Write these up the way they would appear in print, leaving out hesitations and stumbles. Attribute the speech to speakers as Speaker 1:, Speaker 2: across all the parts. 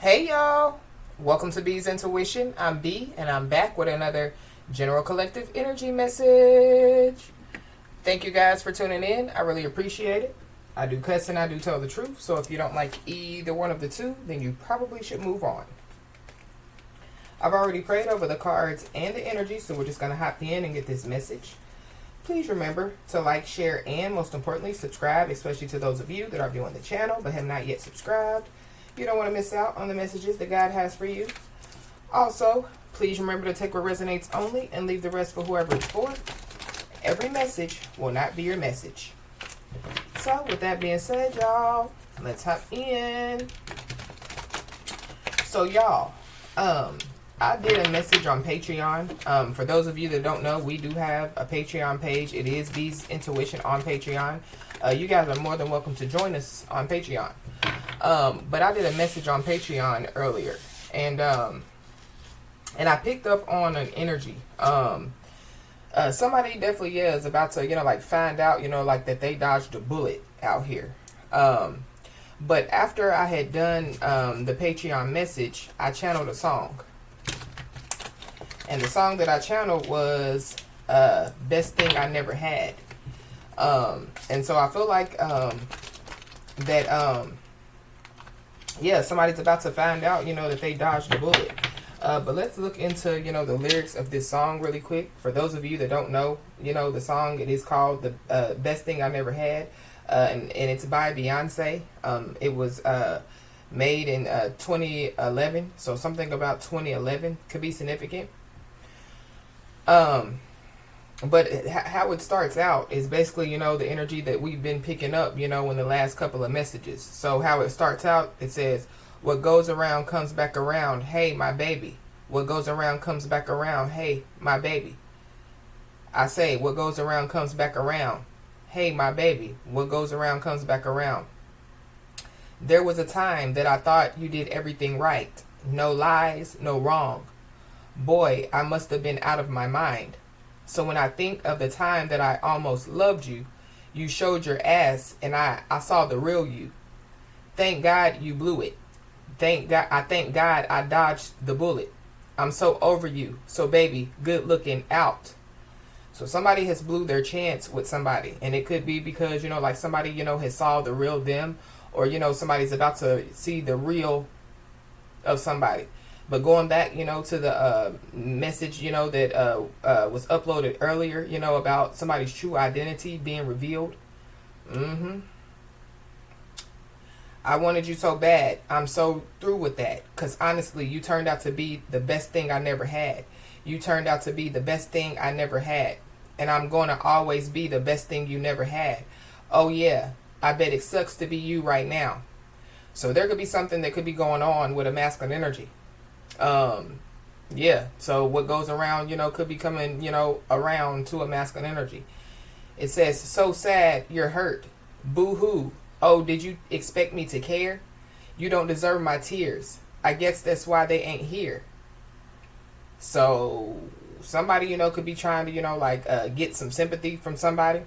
Speaker 1: Hey y'all, welcome to B's Intuition. I'm B and I'm back with another general collective energy message. Thank you guys for tuning in. I really appreciate it. I do cuss and I do tell the truth, so if you don't like either one of the two, then you probably should move on. I've already prayed over the cards and the energy, so we're just going to hop in and get this message. Please remember to like, share, and most importantly, subscribe, especially to those of you that are viewing the channel but have not yet subscribed. You don't want to miss out on the messages that God has for you. Also, please remember to take what resonates only and leave the rest for whoever it's for. Every message will not be your message. So, with that being said, y'all, let's hop in. So, y'all, I did a message on Patreon. For those of you that don't know, we do have a Patreon page. It is B's Intuition on Patreon. You guys are more than welcome to join us on Patreon. But I did a message on Patreon earlier, and I picked up on an energy. Somebody definitely is about to, like find out, like that they dodged a bullet out here. But after I had done the Patreon message, I channeled a song. And the song that I channeled was Best Thing I Never Had. And so I feel like that yeah, somebody's about to find out, that they dodged a bullet. But let's look into, the lyrics of this song really quick. For those of you that don't know, the song, it is called The Best Thing I Never Had. And it's by Beyonce. It was made in 2011. So something about 2011 could be significant. But how it starts out is basically, the energy that we've been picking up, in the last couple of messages. So how it starts out, it says, what goes around comes back around. Hey, my baby. What goes around comes back around. Hey, my baby. I say, what goes around comes back around. Hey, my baby. What goes around comes back around. There was a time that I thought you did everything right. No lies, no wrong. Boy, I must have been out of my mind. So when I think of the time that I almost loved you, you showed your ass and I saw the real you. Thank God you blew it. Thank God I dodged the bullet. I'm so over you. So baby, good looking out. So somebody has blew their chance with somebody. And it could be because, like somebody, has saw the real them. Or, somebody's about to see the real of somebody. But going back, to the message, that was uploaded earlier, about somebody's true identity being revealed. I wanted you so bad. I'm so through with that. Because honestly, you turned out to be the best thing I never had. You turned out to be the best thing I never had. And I'm going to always be the best thing you never had. Oh yeah, I bet it sucks to be you right now. So there could be something that could be going on with a masculine energy. Yeah, so what goes around, could be coming, around to a masculine energy. It says, so sad, you're hurt. Boo-hoo. Oh, did you expect me to care? You don't deserve my tears. I guess that's why they ain't here. So somebody, could be trying to, get some sympathy from somebody.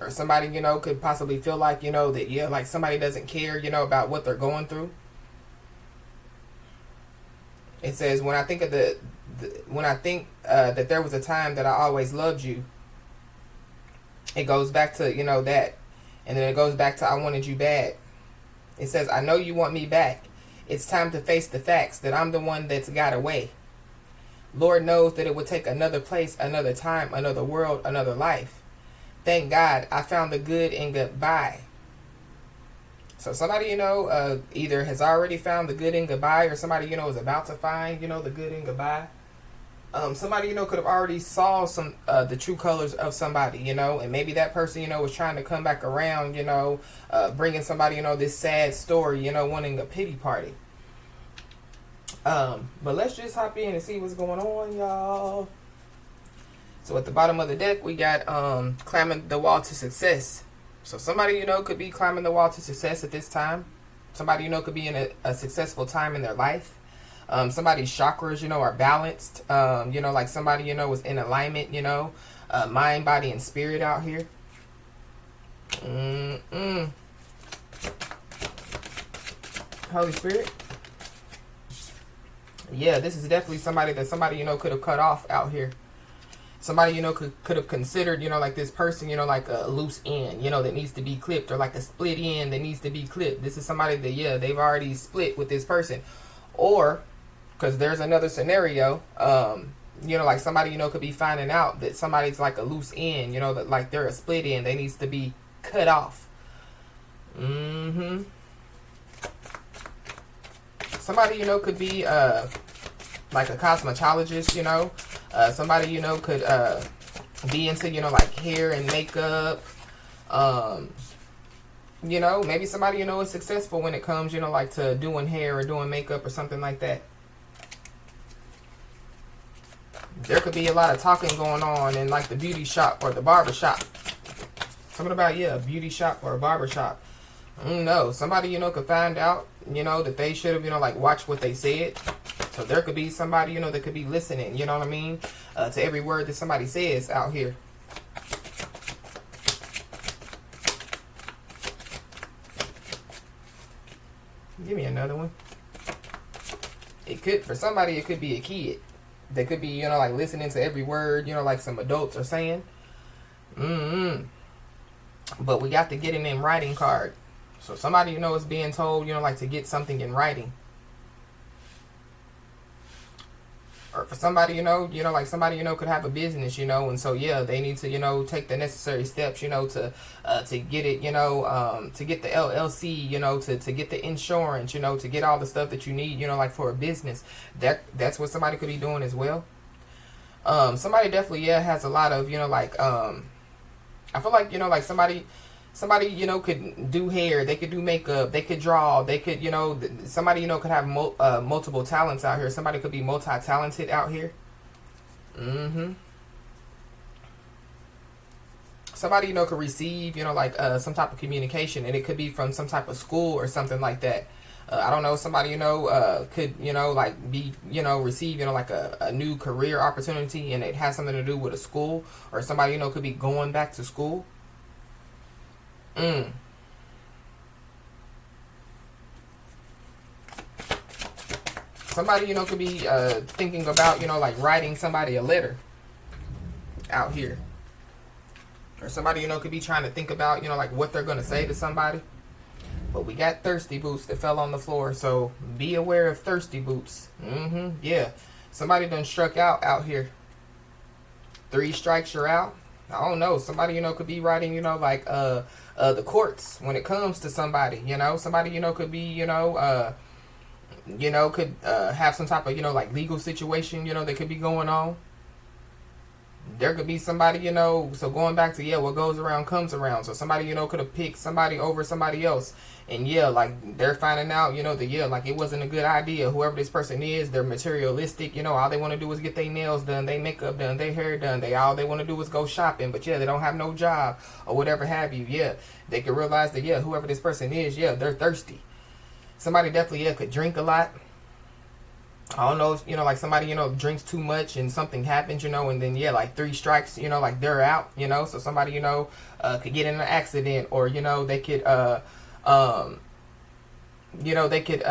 Speaker 1: Or somebody, could possibly feel like, that, yeah, like somebody doesn't care, about what they're going through. It says, when I think of that there was a time that I always loved you, it goes back to, that. And then it goes back to I wanted you bad. It says, I know you want me back. It's time to face the facts that I'm the one that's got away. Lord knows that it would take another place, another time, another world, another life. Thank God I found the good in goodbye. So somebody, either has already found the good in goodbye, or somebody, is about to find, the good in goodbye. Somebody, could have already saw some the true colors of somebody, and maybe that person, was trying to come back around, bringing somebody, this sad story, wanting a pity party. But let's just hop in and see what's going on, y'all. So at the bottom of the deck, we got climbing the wall to success. So somebody, could be climbing the wall to success at this time. Somebody, could be in a successful time in their life. Somebody's chakras, are balanced. Like somebody, was in alignment, mind, body, and spirit out here. Holy Spirit. Yeah, this is definitely somebody that somebody, could have cut off out here. Somebody, could have considered, like this person, like a loose end, that needs to be clipped, or like a split end that needs to be clipped. This is somebody that, yeah, they've already split with this person. Or, because there's another scenario, like somebody, could be finding out that somebody's like a loose end, that like they're a split end. They needs to be cut off. Somebody, could be like a cosmetologist, somebody, could be into, like hair and makeup. Maybe somebody, is successful when it comes, like to doing hair or doing makeup or something like that. There could be a lot of talking going on in like the beauty shop or the barber shop. Something about, yeah, a beauty shop or a barber shop. I don't know. Somebody, could find out, that they should have, like watched what they said. So there could be somebody, that could be listening, you know what I mean? To every word that somebody says out here. Give me another one. It could, for somebody, it could be a kid. They could be, like listening to every word, like some adults are saying. But we got to get in writing card. So somebody, is being told, like to get something in writing. Or for somebody, like somebody, could have a business, and so, yeah, they need to, take the necessary steps, to get it, to get the LLC, to get the insurance, to get all the stuff that you need, like for a business. That's what somebody could be doing as well. Somebody definitely, yeah, has a lot of, like, I feel like, like somebody, could do hair, they could do makeup, they could draw, they could, somebody, could have multiple talents out here. Somebody could be multi-talented out here. Somebody, could receive, like some type of communication, and it could be from some type of school or something like that. I don't know, somebody, could, like be, receive, like a new career opportunity, and it has something to do with a school, or somebody, could be going back to school. Somebody, could be thinking about, like writing somebody a letter out here. Or somebody, could be trying to think about, like what they're going to say to somebody. But we got thirsty boots that fell on the floor, so be aware of thirsty boots. Yeah. Somebody done struck out here. 3 strikes, you're out. I don't know. Somebody, could be writing, like the courts when it comes to somebody, somebody, could be, could have some type of, like legal situation, that could be going on. There could be somebody, so going back to, yeah, what goes around comes around. So somebody, could have picked somebody over somebody else. And yeah, like they're finding out, that, yeah, like it wasn't a good idea. Whoever this person is, they're materialistic. All they want to do is get their nails done, their makeup done, their hair done. All they want to do is go shopping. But yeah, they don't have no job or whatever have you. Yeah, they could realize that, yeah, whoever this person is, yeah, they're thirsty. Somebody definitely, yeah, could drink a lot. I don't know if, like somebody, drinks too much and something happens, and then, yeah, like 3 strikes, like they're out, so somebody, could get in an accident, or, they could, they could,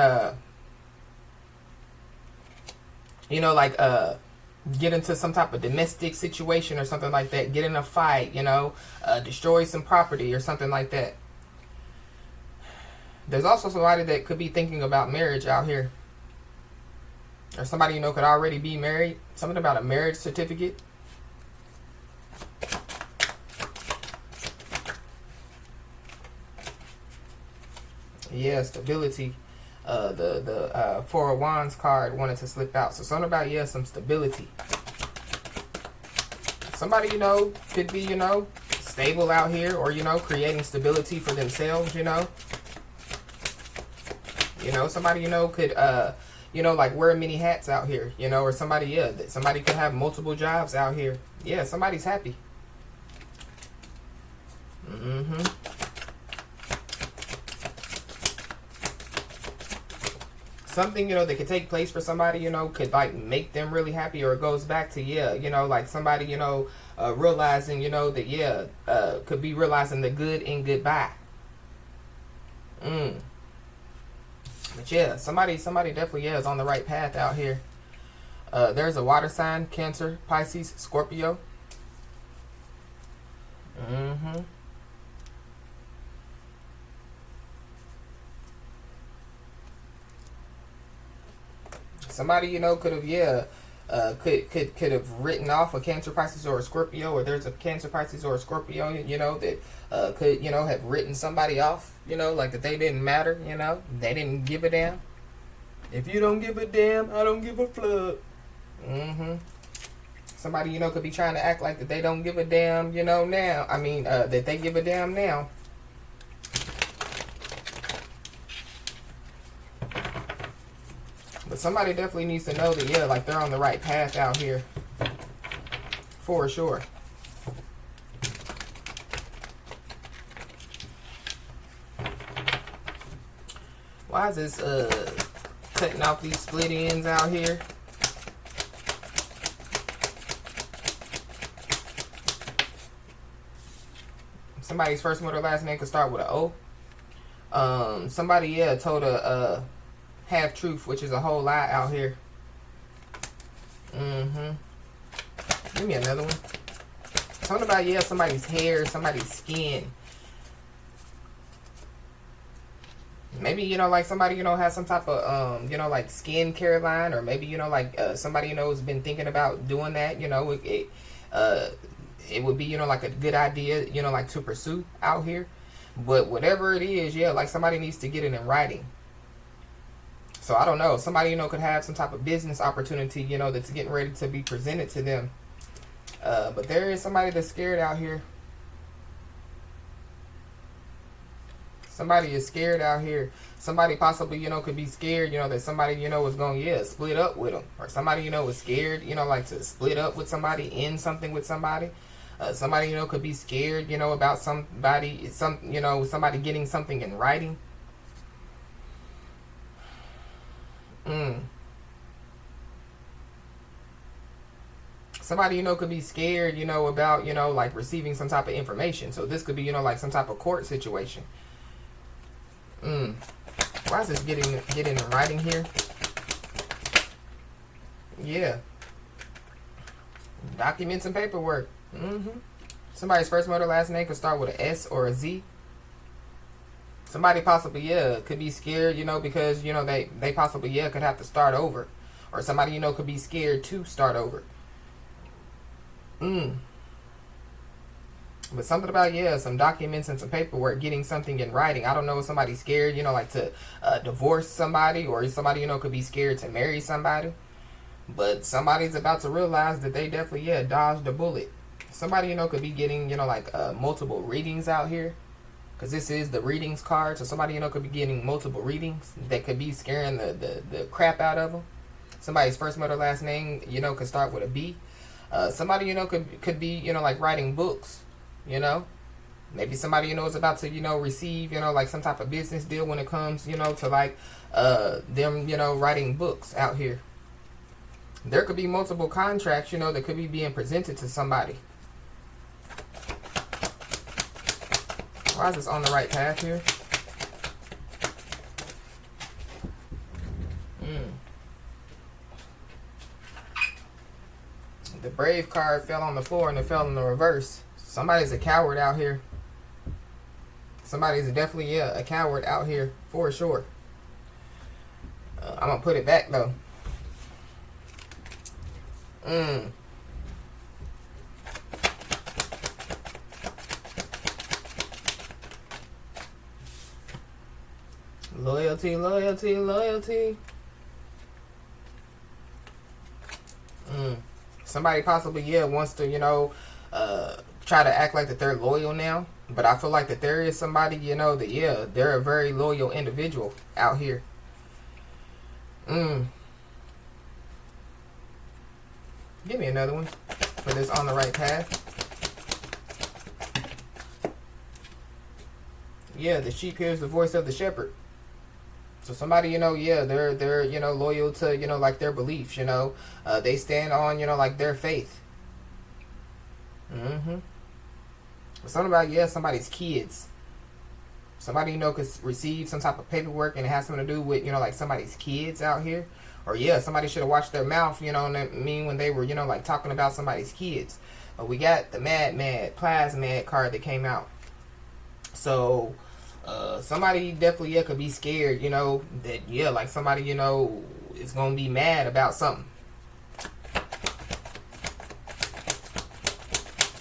Speaker 1: like, get into some type of domestic situation or something like that, get in a fight, destroy some property or something like that. There's also somebody that could be thinking about marriage out here. Or somebody, could already be married. Something about a marriage certificate. Yeah, stability. The 4 of Wands card wanted to slip out. So something about, yeah, some stability. Somebody, could be, stable out here, or, creating stability for themselves, somebody, could, like wear many hats out here, or somebody, yeah, somebody could have multiple jobs out here. Yeah, somebody's happy. Something, that could take place for somebody, could like make them really happy, or it goes back to, yeah, like somebody, realizing, that, yeah, could be realizing the good in goodbye. But But yeah, somebody definitely, yeah, is on the right path out here. There's a water sign, Cancer, Pisces, Scorpio. Mm-hmm. Somebody, could have, yeah, could have written off a Cancer, Pisces, or a Scorpio, or there's a Cancer, Pisces, or a Scorpio, that could, have written somebody off, like that they didn't matter, they didn't give a damn. If you don't give a damn, I don't give a fuck. Mm-hmm. Somebody, could be trying to act like that they don't give a damn, now. I mean, that they give a damn now. But somebody definitely needs to know that, yeah, like they're on the right path out here. For sure. Why is this cutting off these split ends out here? Somebody's first word or last name could start with an O. Somebody, yeah, told a half truth, which is a whole lie out here. Mm-hmm. Give me another one. Something about, yeah, somebody's hair, somebody's skin. Maybe, like somebody, has some type of, like skin care line, or maybe, like somebody, has been thinking about doing that, it would be, like a good idea, like to pursue out here. But whatever it is, yeah, like somebody needs to get it in writing. So I don't know. Somebody, could have some type of business opportunity, that's getting ready to be presented to them. But there is somebody that's scared out here. Somebody is scared out here. Somebody possibly, could be scared, that somebody, is going to, split up with them. Or somebody, is scared, like to split up with somebody, end something with somebody. Somebody, could be scared, about somebody, somebody getting something in writing. Somebody, could be scared, about, like receiving some type of information. So this could be, like some type of court situation. Why is this getting in writing here? Yeah. Documents and paperwork. Somebody's first word or last name could start with an S or a Z. Somebody possibly, yeah, could be scared, because, they possibly, yeah, could have to start over. Or somebody, could be scared to start over. But something about, yeah, some documents and some paperwork, getting something in writing. I don't know if somebody's scared, like to divorce somebody, or somebody, could be scared to marry somebody. But somebody's about to realize that they definitely, yeah, dodged a bullet. Somebody, could be getting, like multiple readings out here. Because this is the readings card. So somebody, could be getting multiple readings that could be scaring the crap out of them. Somebody's first or last name, could start with a B. Somebody, could be, like writing books, Maybe somebody, is about to, receive, like some type of business deal when it comes, to like them, writing books out here. There could be multiple contracts, that could be being presented to somebody. Why is this on the right path here? The Brave card fell on the floor and it fell in the reverse. Somebody's a coward out here. Somebody's definitely, yeah, a coward out here for sure. I'm going to put it back though. Loyalty, loyalty, loyalty. Somebody possibly, yeah, wants to, try to act like that they're loyal now. But I feel like that there is somebody, that, yeah, they're a very loyal individual out here. Give me another one for this on the right path. Yeah, the sheep hears the voice of the shepherd. So somebody, yeah, they're loyal to, like their beliefs, they stand on, like their faith. Something about, yeah, somebody's kids. Somebody, you know, could receive some type of paperwork and it has something to do with, you know, like somebody's kids out here. Or yeah, somebody should have watched their mouth, you know what I mean, when they were, you know, like talking about somebody's kids. We got the Mad Plasmad card that came out. So somebody definitely, yeah, could be scared, you know, that, yeah, like somebody, you know, is going to be mad about something.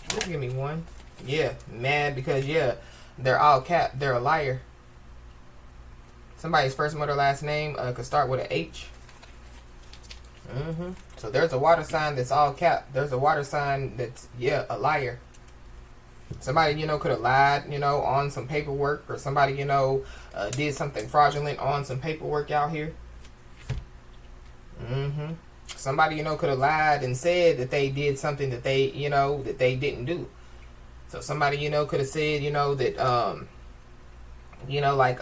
Speaker 1: Just give me one. Yeah, mad because, yeah, they're all cap. They're a liar. Somebody's first, mother, last name could start with an H. So there's a water sign that's all cap. There's a water sign that's, yeah, a liar. Somebody, you know, could have lied, you know, on some paperwork, or somebody, you know, did something fraudulent on some paperwork out here. Somebody, you know, could have lied and said that they did something that they, you know, that they didn't do. So somebody, you know, could have said, you know, that, you know, like,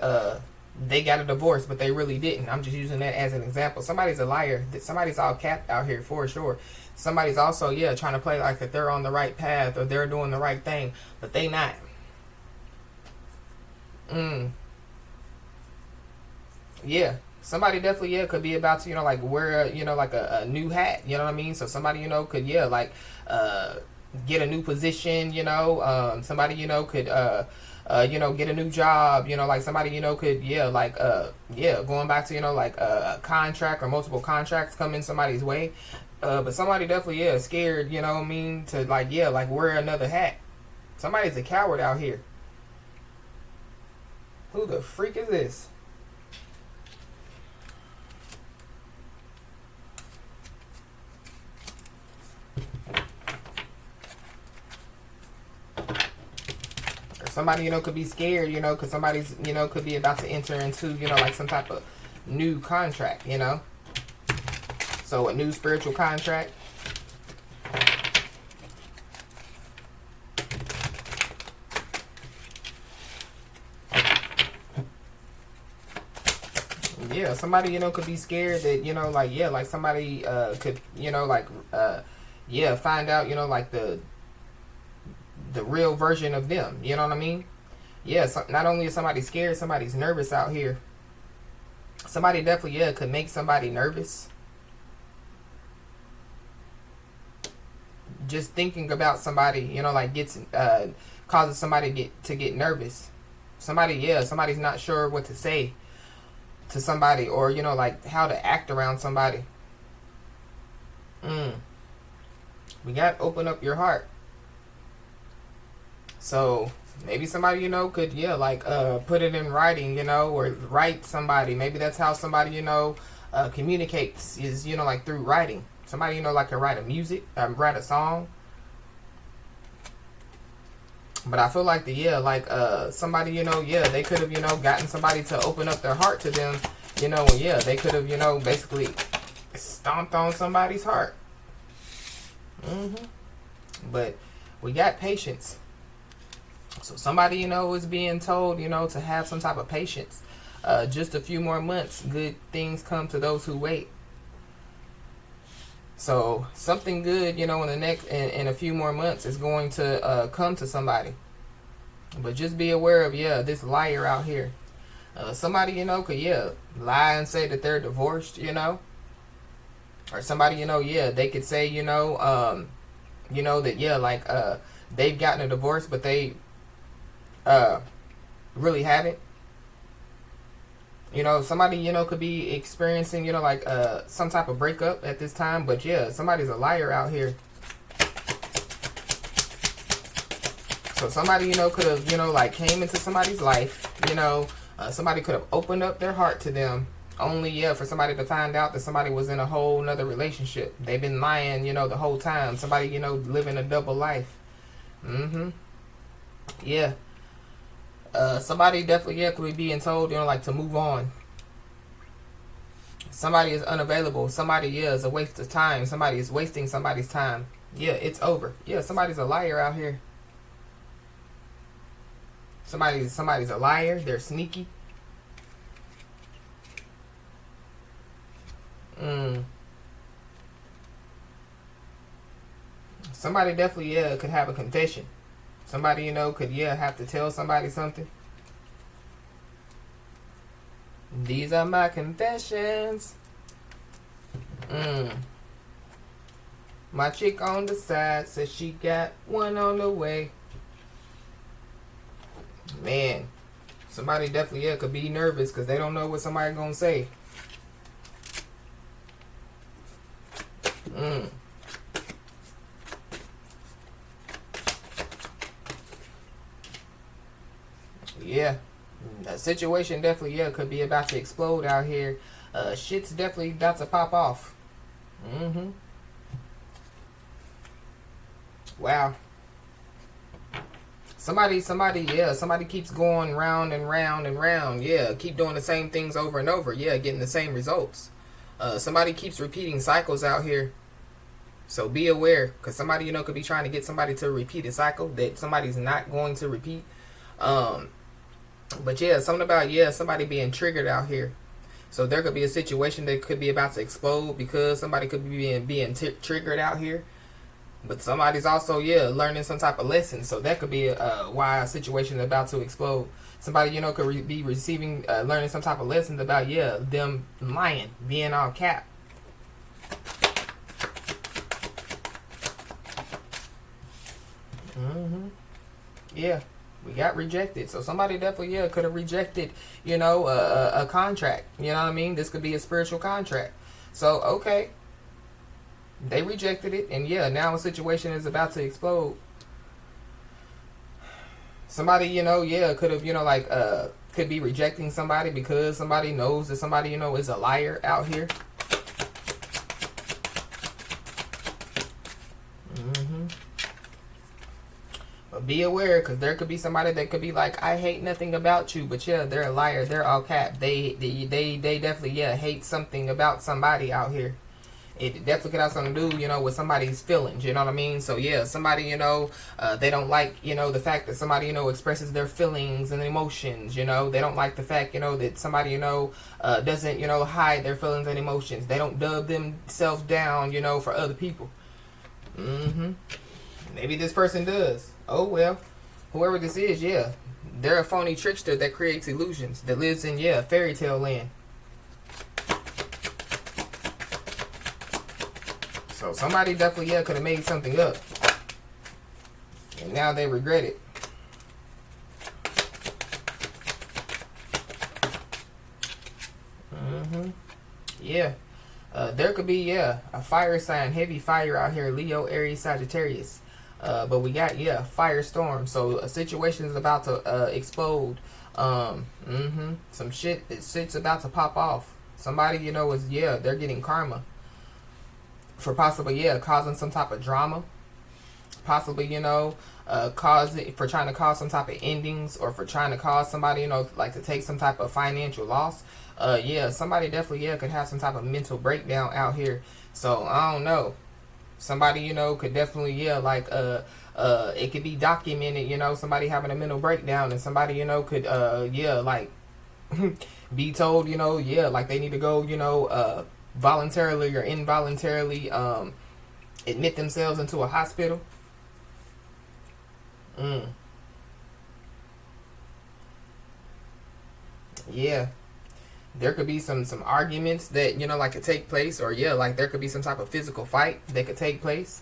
Speaker 1: they got a divorce, but they really didn't. I'm just using that as an example. Somebody's a liar. Somebody's all capped out here for sure. Somebody's also, yeah, trying to play like that they're on the right path or they're doing the right thing, but they not. Yeah. Somebody definitely, yeah, could be about to, you know, like wear, you know, like a new hat. You know what I mean? So somebody, you know, could, yeah, like get a new position, you know. Somebody, you know, could you know, get a new job, you know, like somebody, you know, could, yeah, like, yeah, going back to, you know, like a contract or multiple contracts come in somebody's way. But somebody definitely, yeah, scared, you know what I mean, to, like, yeah, like wear another hat. Somebody's a coward out here. Who the freak is this? Somebody, you know, could be scared, you know, because somebody's, you know, could be about to enter into, you know, like some type of new contract, you know. So a new spiritual contract. Yeah, somebody, you know, could be scared that, you know, like, yeah, like somebody could, you know, like, yeah, find out, you know, like the real version of them. You know what I mean? Yeah, so not only is somebody scared, somebody's nervous out here. Somebody definitely, yeah, could make somebody nervous. Just thinking about somebody, you know, like gets causes somebody to get nervous. Somebody, yeah, somebody's not sure what to say to somebody, or, you know, like how to act around somebody. We got to open up your heart. So maybe somebody, you know, could, yeah, like put it in writing, you know, or write somebody. Maybe that's how somebody, you know, communicates, is, you know, like through writing. Somebody, you know, like can write a song. But I feel like somebody, you know, yeah, they could have, you know, gotten somebody to open up their heart to them, you know, and yeah, they could have, you know, basically stomped on somebody's heart. But we got patience. So somebody, you know, is being told, you know, to have some type of patience. Just a few more months, good things come to those who wait. So something good, you know, in a few more months is going to come to somebody. But just be aware of, yeah, this liar out here. Somebody, you know, could, yeah, lie and say that they're divorced, you know. Or somebody, you know, yeah, they could say, you know, that, yeah, like they've gotten a divorce, but they really haven't. You know, somebody, you know, could be experiencing, you know, like some type of breakup at this time. But yeah, somebody's a liar out here. So somebody, you know, could have, you know, like came into somebody's life. You know, somebody could have opened up their heart to them. Only, yeah, for somebody to find out that somebody was in a whole nother relationship. They've been lying, you know, the whole time. Somebody, you know, living a double life. Yeah. Somebody definitely, yeah, could be being told, you know, like to move on. Somebody is unavailable. Somebody, yeah, is a waste of time. Somebody is wasting somebody's time. Yeah, it's over. Yeah, somebody's a liar out here. Somebody's a liar. They're sneaky. Somebody definitely, yeah, could have a confession. Somebody, you know, could, yeah, have to tell somebody something. These are my confessions. My chick on the side says she got one on the way. Man, somebody definitely could be nervous because they don't know what somebody gonna say. Yeah, a situation definitely could be about to explode out here. Shit's definitely about to pop off. Wow. Somebody keeps going round and round and round. Yeah, keep doing the same things over and over. Yeah, getting the same results. Somebody keeps repeating cycles out here. So be aware, because somebody, could be trying to get somebody to repeat a cycle that somebody's not going to repeat. But yeah, something about, somebody being triggered out here. So there could be a situation that could be about to explode because somebody could be being triggered out here. But somebody's also, learning some type of lesson. So that could be why a situation is about to explode. Somebody, could be receiving, learning some type of lessons about, them lying, being all cap. Yeah, we got rejected. So somebody definitely, could have rejected, a contract. You know what I mean? This could be a spiritual contract. So, okay. They rejected it, and now a situation is about to explode. Somebody, could have, could be rejecting somebody because somebody knows that somebody, is a liar out here. But be aware, because there could be somebody that could be like, I hate nothing about you, but they're a liar. They're all cap. They definitely, hate something about somebody out here. It definitely could have something to do, with somebody's feelings, you know what I mean? So, somebody, they don't like, the fact that somebody, expresses their feelings and emotions, They don't like the fact, that somebody, doesn't, hide their feelings and emotions. They don't dub themselves down, for other people. Maybe this person does. Oh, well, whoever this is, they're a phony trickster that creates illusions, that lives in, fairy tale land. So somebody definitely, could have made something up. And now they regret it. Yeah. There could be, a fire sign, heavy fire out here, Leo, Aries, Sagittarius. But we got, firestorm. So a situation is about to explode. Some shit's about to pop off. Somebody, is, they're getting karma. For possibly, causing some type of drama. Possibly, for trying to cause some type of endings, or for trying to cause somebody, like to take some type of financial loss. Somebody definitely, could have some type of mental breakdown out here. So, I don't know. Somebody, could definitely, it could be documented, somebody having a mental breakdown, and somebody, could, be told, like they need to go, voluntarily or involuntarily admit themselves into a hospital. There could be some arguments that like could take place, or like there could be some type of physical fight that could take place.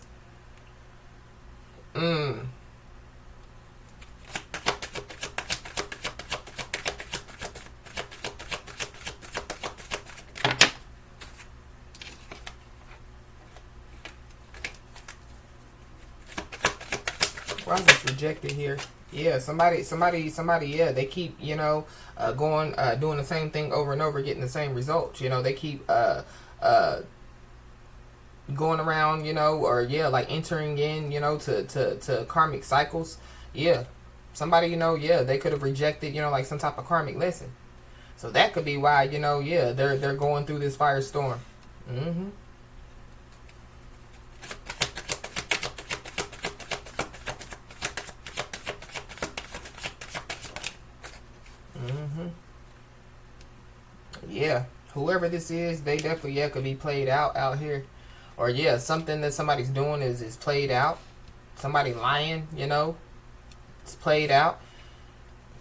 Speaker 1: Why is this rejected here? Somebody, they keep, going, doing the same thing over and over, getting the same results. They keep, going around, or, like entering in, to karmic cycles. Somebody, they could have rejected, like some type of karmic lesson. So that could be why, they're going through this firestorm. Whoever this is, they definitely could be played out here, or something that somebody's doing is played out. Somebody lying, it's played out.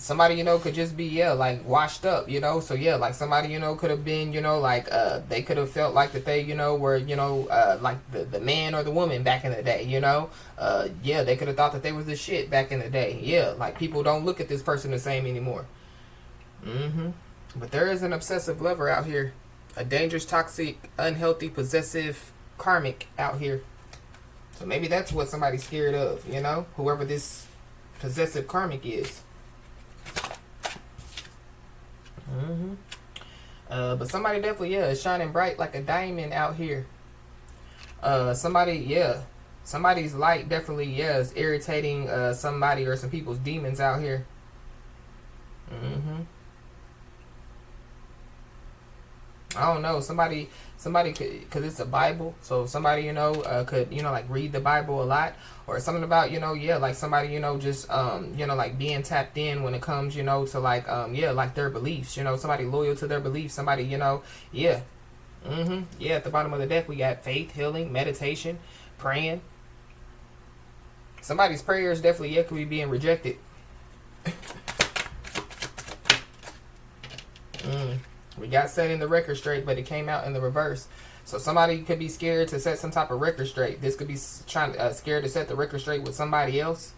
Speaker 1: somebody, you know, could just be, yeah, like washed up, you know. So yeah, like somebody, you know, could have been, you know, like they could have felt like that they, you know, were, you know, like the man or the woman back in the day, you know. Yeah, they could have thought that they was the shit back in the day. Yeah, like people don't look at this person the same anymore. But there is an obsessive lover out here, a dangerous, toxic, unhealthy, possessive karmic out here. So maybe that's what somebody's scared of, you know, whoever this possessive karmic is. But somebody definitely, yeah, is shining bright like a diamond out here. Somebody, yeah, somebody's light definitely, yeah, is irritating somebody or some people's demons out here. I don't know. Somebody could, because it's a Bible. So somebody, you know, could, you know, like read the Bible a lot, or something about, you know, yeah, like somebody, you know, just, you know, like being tapped in when it comes, you know, to like, yeah, like their beliefs, you know, somebody loyal to their beliefs, somebody, you know, yeah. Yeah, at the bottom of the deck, we got faith, healing, meditation, praying. Somebody's prayers definitely, yeah, could be being rejected. We got setting the record straight, but it came out in the reverse. So somebody could be scared to set some type of record straight. This could be trying scared to set the record straight with somebody else.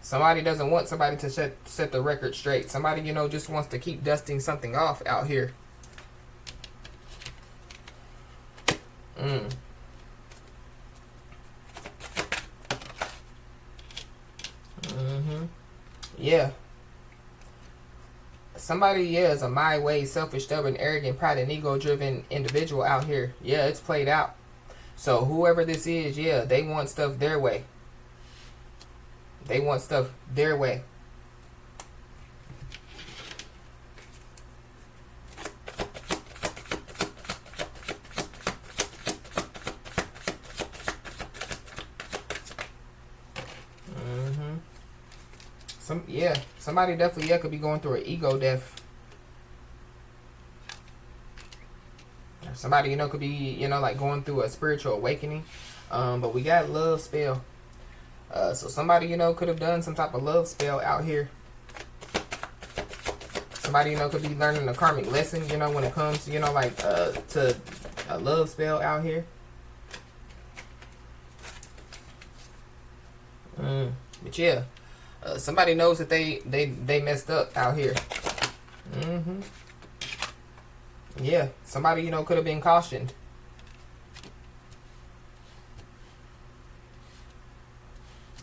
Speaker 1: Somebody doesn't want somebody to set the record straight. Somebody, you know, just wants to keep dusting something off out here. Yeah. Somebody, yeah, is a my way, selfish, stubborn, arrogant, pride, and ego-driven individual out here. Yeah, it's played out. So whoever this is, yeah, they want stuff their way. They want stuff their way. Yeah, somebody definitely, yeah, could be going through an ego death. Somebody, you know, could be, you know, like going through a spiritual awakening. But we got love spell. So somebody, you know, could have done some type of love spell out here. Somebody, you know, could be learning a karmic lesson, you know, when it comes, you know, like to a love spell out here. But yeah, somebody knows that they messed up out here. Yeah, somebody, you know, could have been cautioned.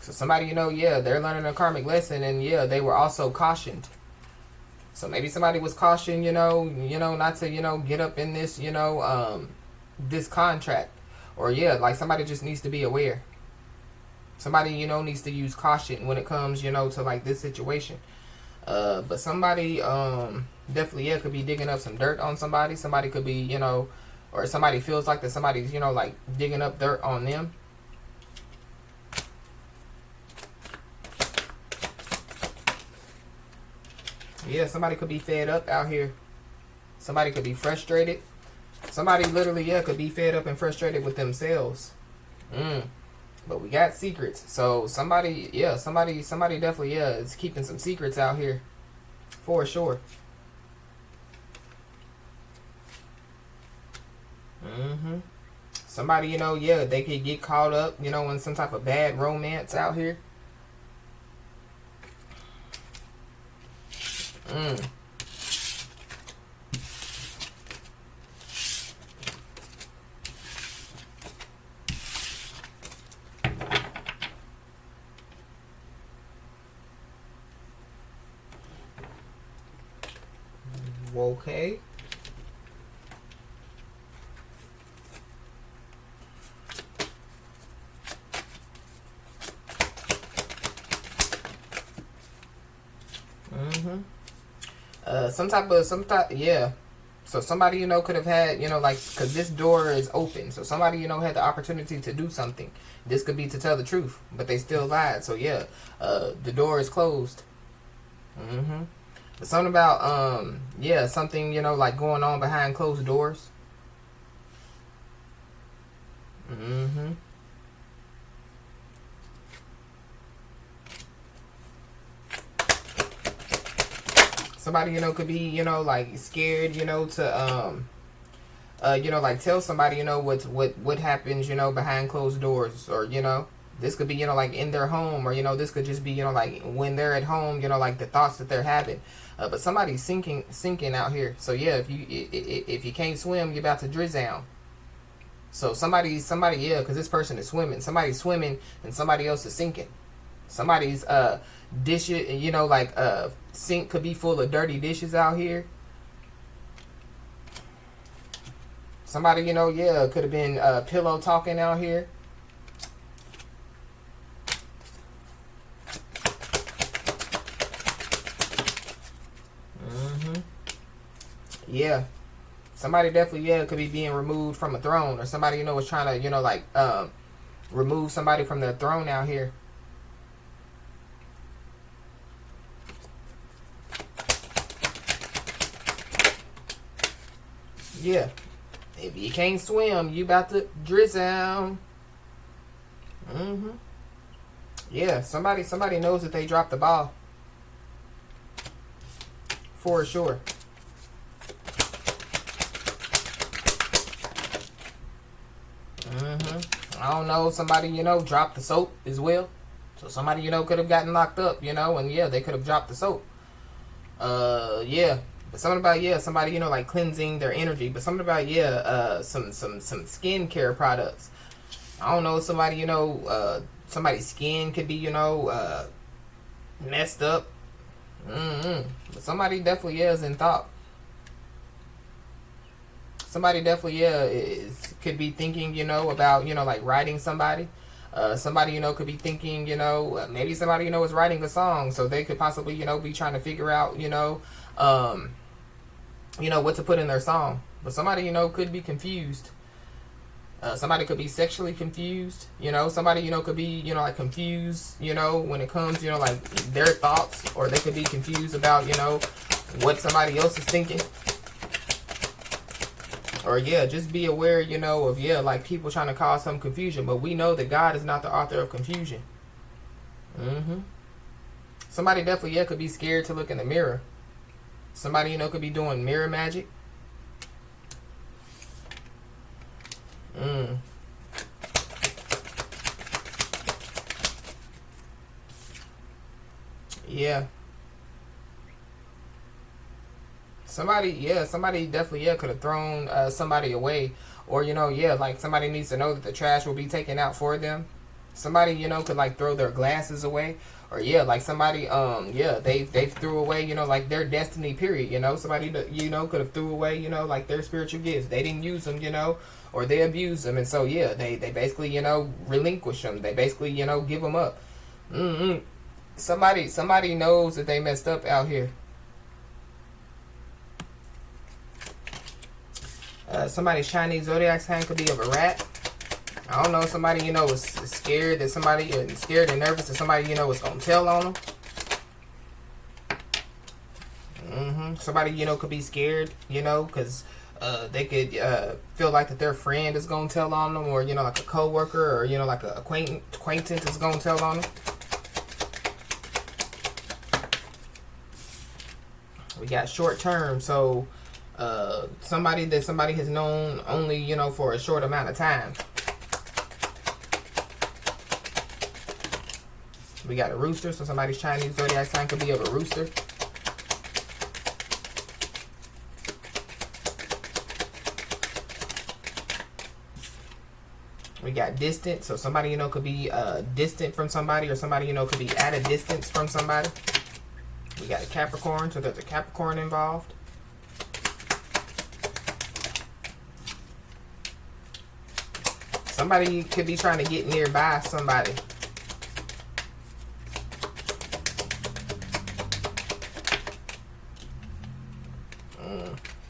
Speaker 1: So somebody, you know, yeah, they're learning a karmic lesson, and yeah, they were also cautioned. So maybe somebody was cautioned, you know, not to, you know, get up in this, you know, this contract. Or yeah, like somebody just needs to be aware. Somebody, you know, needs to use caution when it comes, you know, to like this situation. But somebody definitely, yeah, could be digging up some dirt on somebody. Somebody could be, you know, or somebody feels like that somebody's, you know, like digging up dirt on them. Yeah, somebody could be fed up out here. Somebody could be frustrated. Somebody literally, yeah, could be fed up and frustrated with themselves. But we got secrets. So somebody, yeah, somebody definitely, yeah, is keeping some secrets out here. For sure. Somebody, you know, yeah, they could get caught up, you know, in some type of bad romance out here. Okay. Some type, yeah. So somebody, you know, could have had, you know, like, because this door is open. So somebody, you know, had the opportunity to do something. This could be to tell the truth, but they still lied. So yeah, the door is closed. But something about, yeah, something, you know, like going on behind closed doors. Somebody, you know, could be, you know, like scared, you know, to you know, like tell somebody, you know, what happens, you know, behind closed doors, or, you know, this could be, you know, like in their home, or, you know, this could just be, you know, like when they're at home, you know, like the thoughts that they're having. But somebody's sinking out here. So yeah, if you can't swim, you're about to drizzle. So somebody, yeah, because this person is swimming. Somebody's swimming and somebody else is sinking. Somebody's dishes, you know, like sink could be full of dirty dishes out here. Somebody, you know, yeah, could have been pillow talking out here. Yeah. Somebody definitely, yeah, could be being removed from a throne, or somebody, you know, was trying to, you know, like remove somebody from their throne out here. Yeah. If you can't swim, you about to drizzle. Yeah, somebody knows that they dropped the ball. For sure. I don't know, somebody, you know, dropped the soap as well. So somebody, you know, could have gotten locked up, you know, and yeah, they could have dropped the soap. Yeah. But something about, yeah, somebody, you know, like cleansing their energy. But something about, yeah, some skincare products. I don't know, somebody, you know, somebody's skin could be, you know, messed up. But somebody definitely, yeah, is in thought. Somebody definitely, yeah, could be thinking, you know, about, you know, like writing somebody. Somebody, you know, could be thinking, you know, maybe somebody, you know, is writing a song. So they could possibly, you know, be trying to figure out, you know, what to put in their song. But somebody, you know, could be confused. Somebody could be sexually confused. You know, somebody, you know, could be, you know, like confused, you know, when it comes, you know, like their thoughts. Or they could be confused about, you know, what somebody else is thinking. Or yeah, just be aware, you know, of, yeah, like people trying to cause some confusion. But we know that God is not the author of confusion. Somebody definitely, yeah, could be scared to look in the mirror. Somebody, you know, could be doing mirror magic. Yeah. Somebody definitely, yeah, could have thrown somebody away. Or, you know, yeah, like somebody needs to know that the trash will be taken out for them. Somebody, you know, could like throw their glasses away. Or yeah, like somebody, yeah, they threw away, you know, like their destiny, period. You know, somebody, you know, could have threw away, you know, like their spiritual gifts. They didn't use them, you know, or they abused them. And so, yeah, they basically, you know, relinquish them. They basically, you know, give them up. Somebody knows that they messed up out here. Somebody's Chinese zodiac sign could be of a rat. I don't know, somebody, you know, was scared that somebody, scared and nervous that somebody, you know, was going to tell on them. Somebody, you know, could be scared, you know, because they could feel like that their friend is going to tell on them, or, you know, like a coworker, or, you know, like an acquaintance is going to tell on them. We got short term, so somebody that somebody has known only, you know, for a short amount of time. We got a rooster, so somebody's Chinese zodiac sign could be of a rooster. We got distant, so somebody, you know, could be distant from somebody, or somebody, you know, could be at a distance from somebody. We got a Capricorn, so there's a Capricorn involved. Somebody could be trying to get nearby somebody.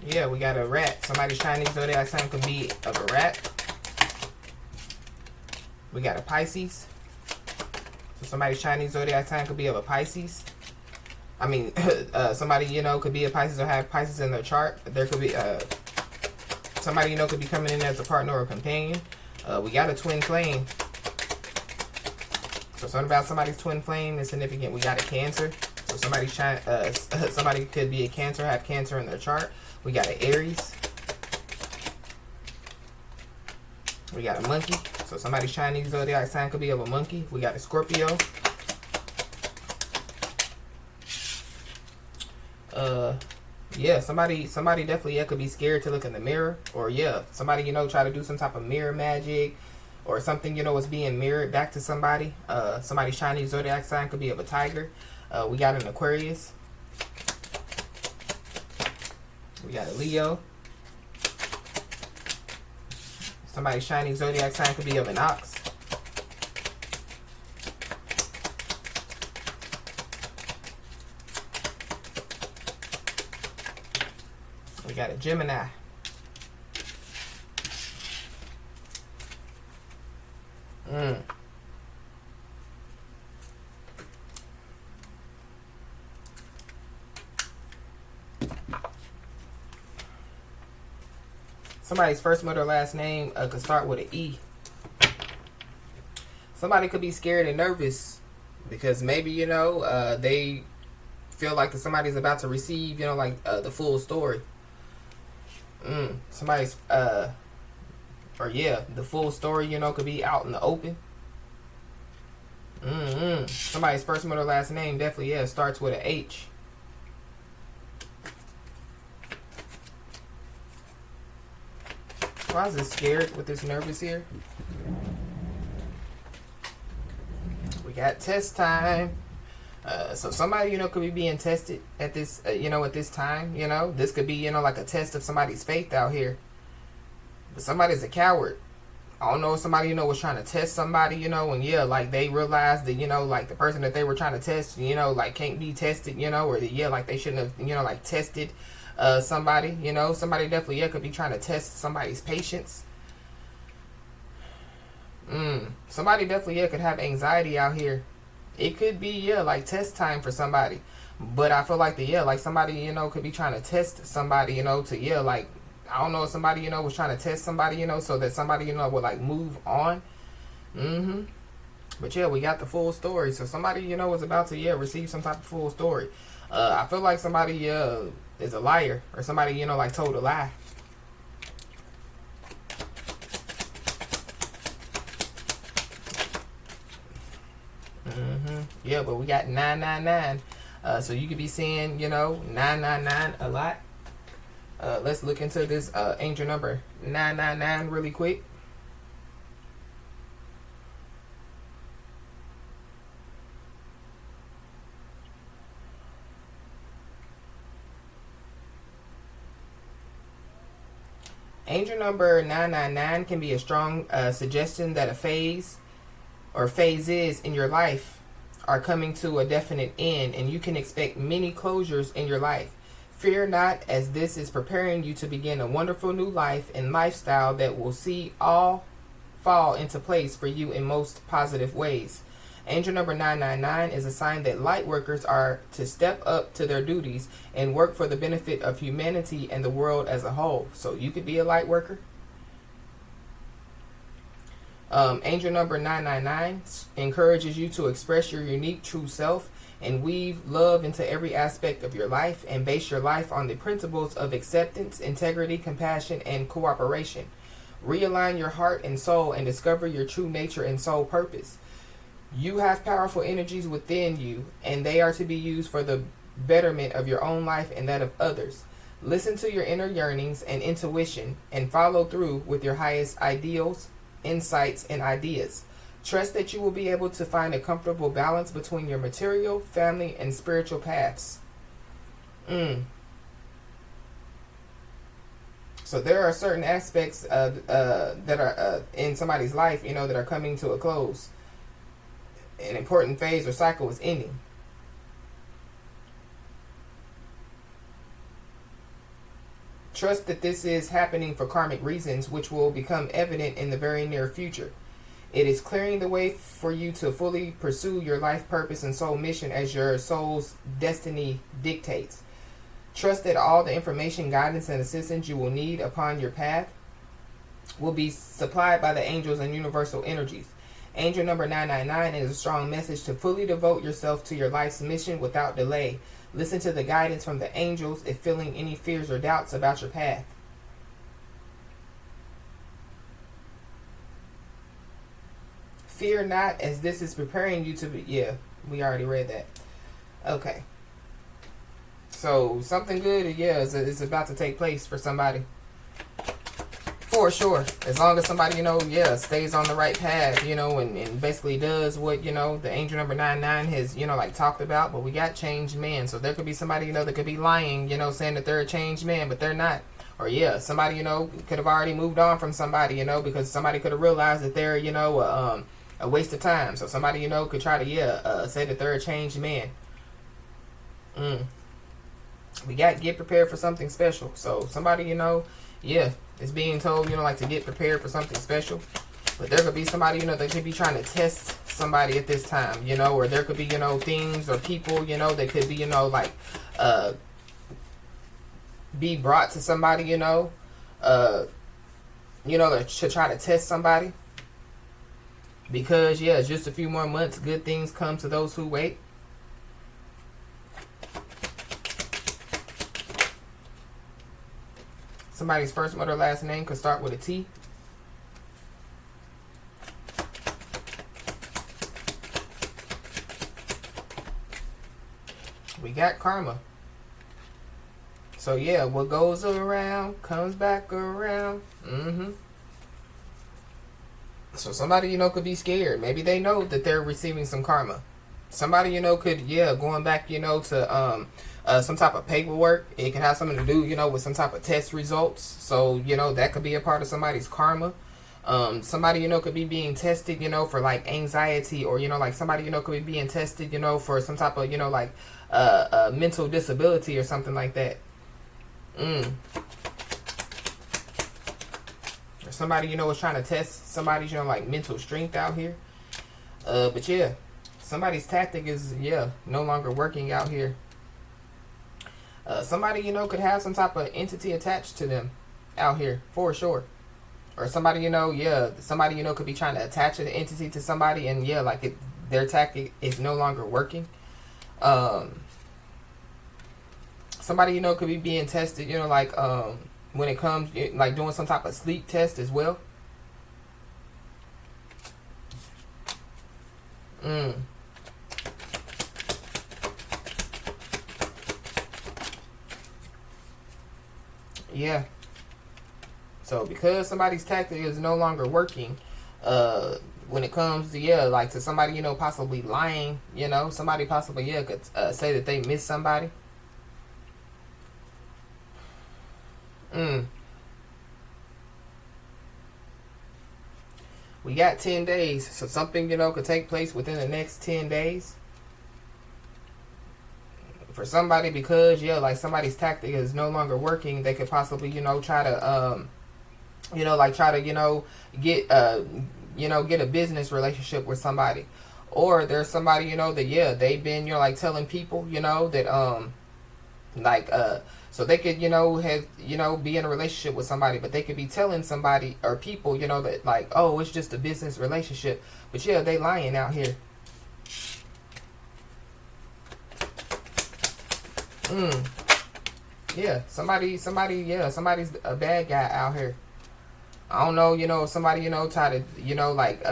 Speaker 1: Yeah, we got a rat. Somebody's Chinese zodiac sign could be of a rat. We got a Pisces. So somebody's Chinese zodiac sign could be of a Pisces. I mean, somebody, you know, could be a Pisces or have Pisces in their chart. There could be somebody, you know, could be coming in as a partner or a companion. We got a twin flame. So something about somebody's twin flame is significant. We got a Cancer. So somebody could be a Cancer, have Cancer in their chart. We got an Aries. We got a monkey. So somebody's Chinese zodiac sign could be of a monkey. We got a Scorpio. Yeah, somebody definitely could be scared to look in the mirror. Or yeah, somebody, try to do some type of mirror magic or something, is being mirrored back to somebody. Somebody's Chinese zodiac sign could be of a tiger. We got an Aquarius. We got a Leo. Somebody's Chinese zodiac sign could be of an ox. We got a Gemini. Somebody's first, middle, last name could start with an E. Somebody could be scared and nervous because maybe, they feel like that somebody's about to receive, the full story. Somebody's, the full story, could be out in the open. Somebody's first, middle, last name definitely, starts with an H. Why is this scared with this nervous here? We got test time. So somebody, could be being tested at this, at this time, This could be, like a test of somebody's faith out here. But somebody's a coward. I don't know if somebody, was trying to test somebody, and like they realized that, like the person that they were trying to test, like can't be tested, or that, like they shouldn't have, like tested somebody, somebody definitely, could be trying to test somebody's patience. Somebody definitely, could have anxiety out here. It could be, like test time for somebody. But I feel like like somebody, could be trying to test somebody, to, like, I don't know if somebody, was trying to test somebody, so that somebody, would like move on. But we got the full story. So somebody, was about to, receive some type of full story. I feel like somebody, is a liar, or somebody, like told a lie. Yeah, but we got 999. So you could be seeing, 999 a lot. Let's look into this angel number 999 really quick. Angel number 999 can be a strong suggestion that a phase or phases in your life are coming to a definite end, and you can expect many closures in your life. Fear not, as this is preparing you to begin a wonderful new life and lifestyle that will see all fall into place for you in most positive ways. Angel number 999 is a sign that light workers are to step up to their duties and work for the benefit of humanity and the world as a whole. So you could be a light worker. Angel number 999 encourages you to express your unique true self and weave love into every aspect of your life and base your life on the principles of acceptance, integrity, compassion, and cooperation. Realign your heart and soul and discover your true nature and soul purpose. You have powerful energies within you, and they are to be used for the betterment of your own life and that of others. Listen to your inner yearnings and intuition and follow through with your highest ideals, insights, and ideas. Trust that you will be able to find a comfortable balance between your material, family, and spiritual paths. So there are certain aspects that are in somebody's life, that are coming to a close. An important phase or cycle is ending. Trust that this is happening for karmic reasons, which will become evident in the very near future. It is clearing the way for you to fully pursue your life purpose and soul mission as your soul's destiny dictates. Trust that all the information, guidance, and assistance you will need upon your path will be supplied by the angels and universal energies. Angel number 999 is a strong message to fully devote yourself to your life's mission without delay. Listen to the guidance from the angels if feeling any fears or doubts about your path. Fear not, as this is preparing you to be... Yeah, we already read that. Okay. So, something good, yeah, is about to take place for somebody. For sure. As long as somebody, you know, yeah, stays on the right path, you know, and basically does what, you know, the angel number 99 has, you know, like talked about. But we got changed men. So there could be somebody, you know, that could be lying, you know, saying that they're a changed man, but they're not. Or, yeah, somebody, you know, could have already moved on from somebody, you know, because somebody could have realized that they're, you know, a waste of time. So somebody, you know, could try to, yeah, say that they're a changed man. We got get prepared for something special. So somebody, you know, yeah, is being told, you know, like to get prepared for something special. But there could be somebody, you know, that could be trying to test somebody at this time, you know, or there could be, you know, things or people, you know, that could be, you know, like, be brought to somebody, you know, to try to test somebody. Because, yeah, just a few more months, good things come to those who wait. Somebody's first, middle, last name could start with a T. We got karma. So, yeah, what goes around comes back around. So somebody, you know, could be scared. Maybe they know that they're receiving some karma. Somebody, you know, could, yeah, going back, you know, to some type of paperwork. It could have something to do, you know, with some type of test results. So, you know, that could be a part of somebody's karma. Somebody, you know, could be being tested, you know, for like anxiety, or, you know, like somebody, you know, could be being tested, you know, for some type of, you know, like mental disability or something like that. Or somebody, you know, is trying to test somebody's, you know, like mental strength out here. But yeah, somebody's tactic is, yeah, no longer working out here. Somebody, you know, could have some type of entity attached to them out here, for sure. Or somebody, you know, yeah, somebody, you know, could be trying to attach an entity to somebody, and yeah, like their tactic is no longer working. Somebody, you know, could be being tested, you know, like when it comes, like doing some type of sleep test as well. Yeah. So because somebody's tactic is no longer working, when it comes to, yeah, like to somebody, you know, possibly lying, you know, somebody possibly, yeah, could say that they miss somebody. We got 10 days, so something, you know, could take place within the next 10 days. For somebody, because, yeah, like somebody's tactic is no longer working, they could possibly, you know, try to, you know, like try to, you know, get a business relationship with somebody. Or there's somebody, you know, that, yeah, they've been, you know, like telling people, you know, that, so they could, you know, have, you know, be in a relationship with somebody, but they could be telling somebody or people, you know, that like, oh, it's just a business relationship. But yeah, they lying out here. Yeah, somebody's a bad guy out here. I don't know, you know, somebody, you know, try to, you know, like,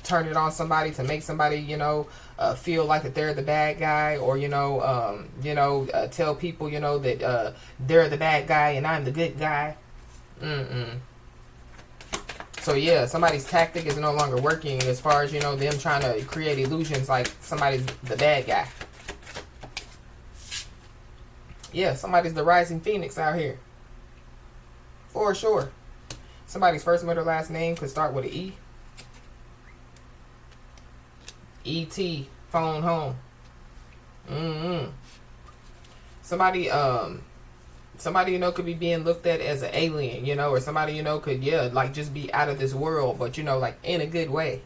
Speaker 1: turn it on somebody to make somebody, you know, feel like that they're the bad guy, or, you know, tell people, you know, that they're the bad guy and I'm the good guy. So yeah, somebody's tactic is no longer working as far as, you know, them trying to create illusions like somebody's the bad guy. Yeah, somebody's the rising phoenix out here. For sure. Somebody's first, middle, last name could start with an E. E.T. phone home. Somebody, you know, could be being looked at as an alien, you know, or somebody, you know, could, yeah, like just be out of this world, but, you know, like in a good way.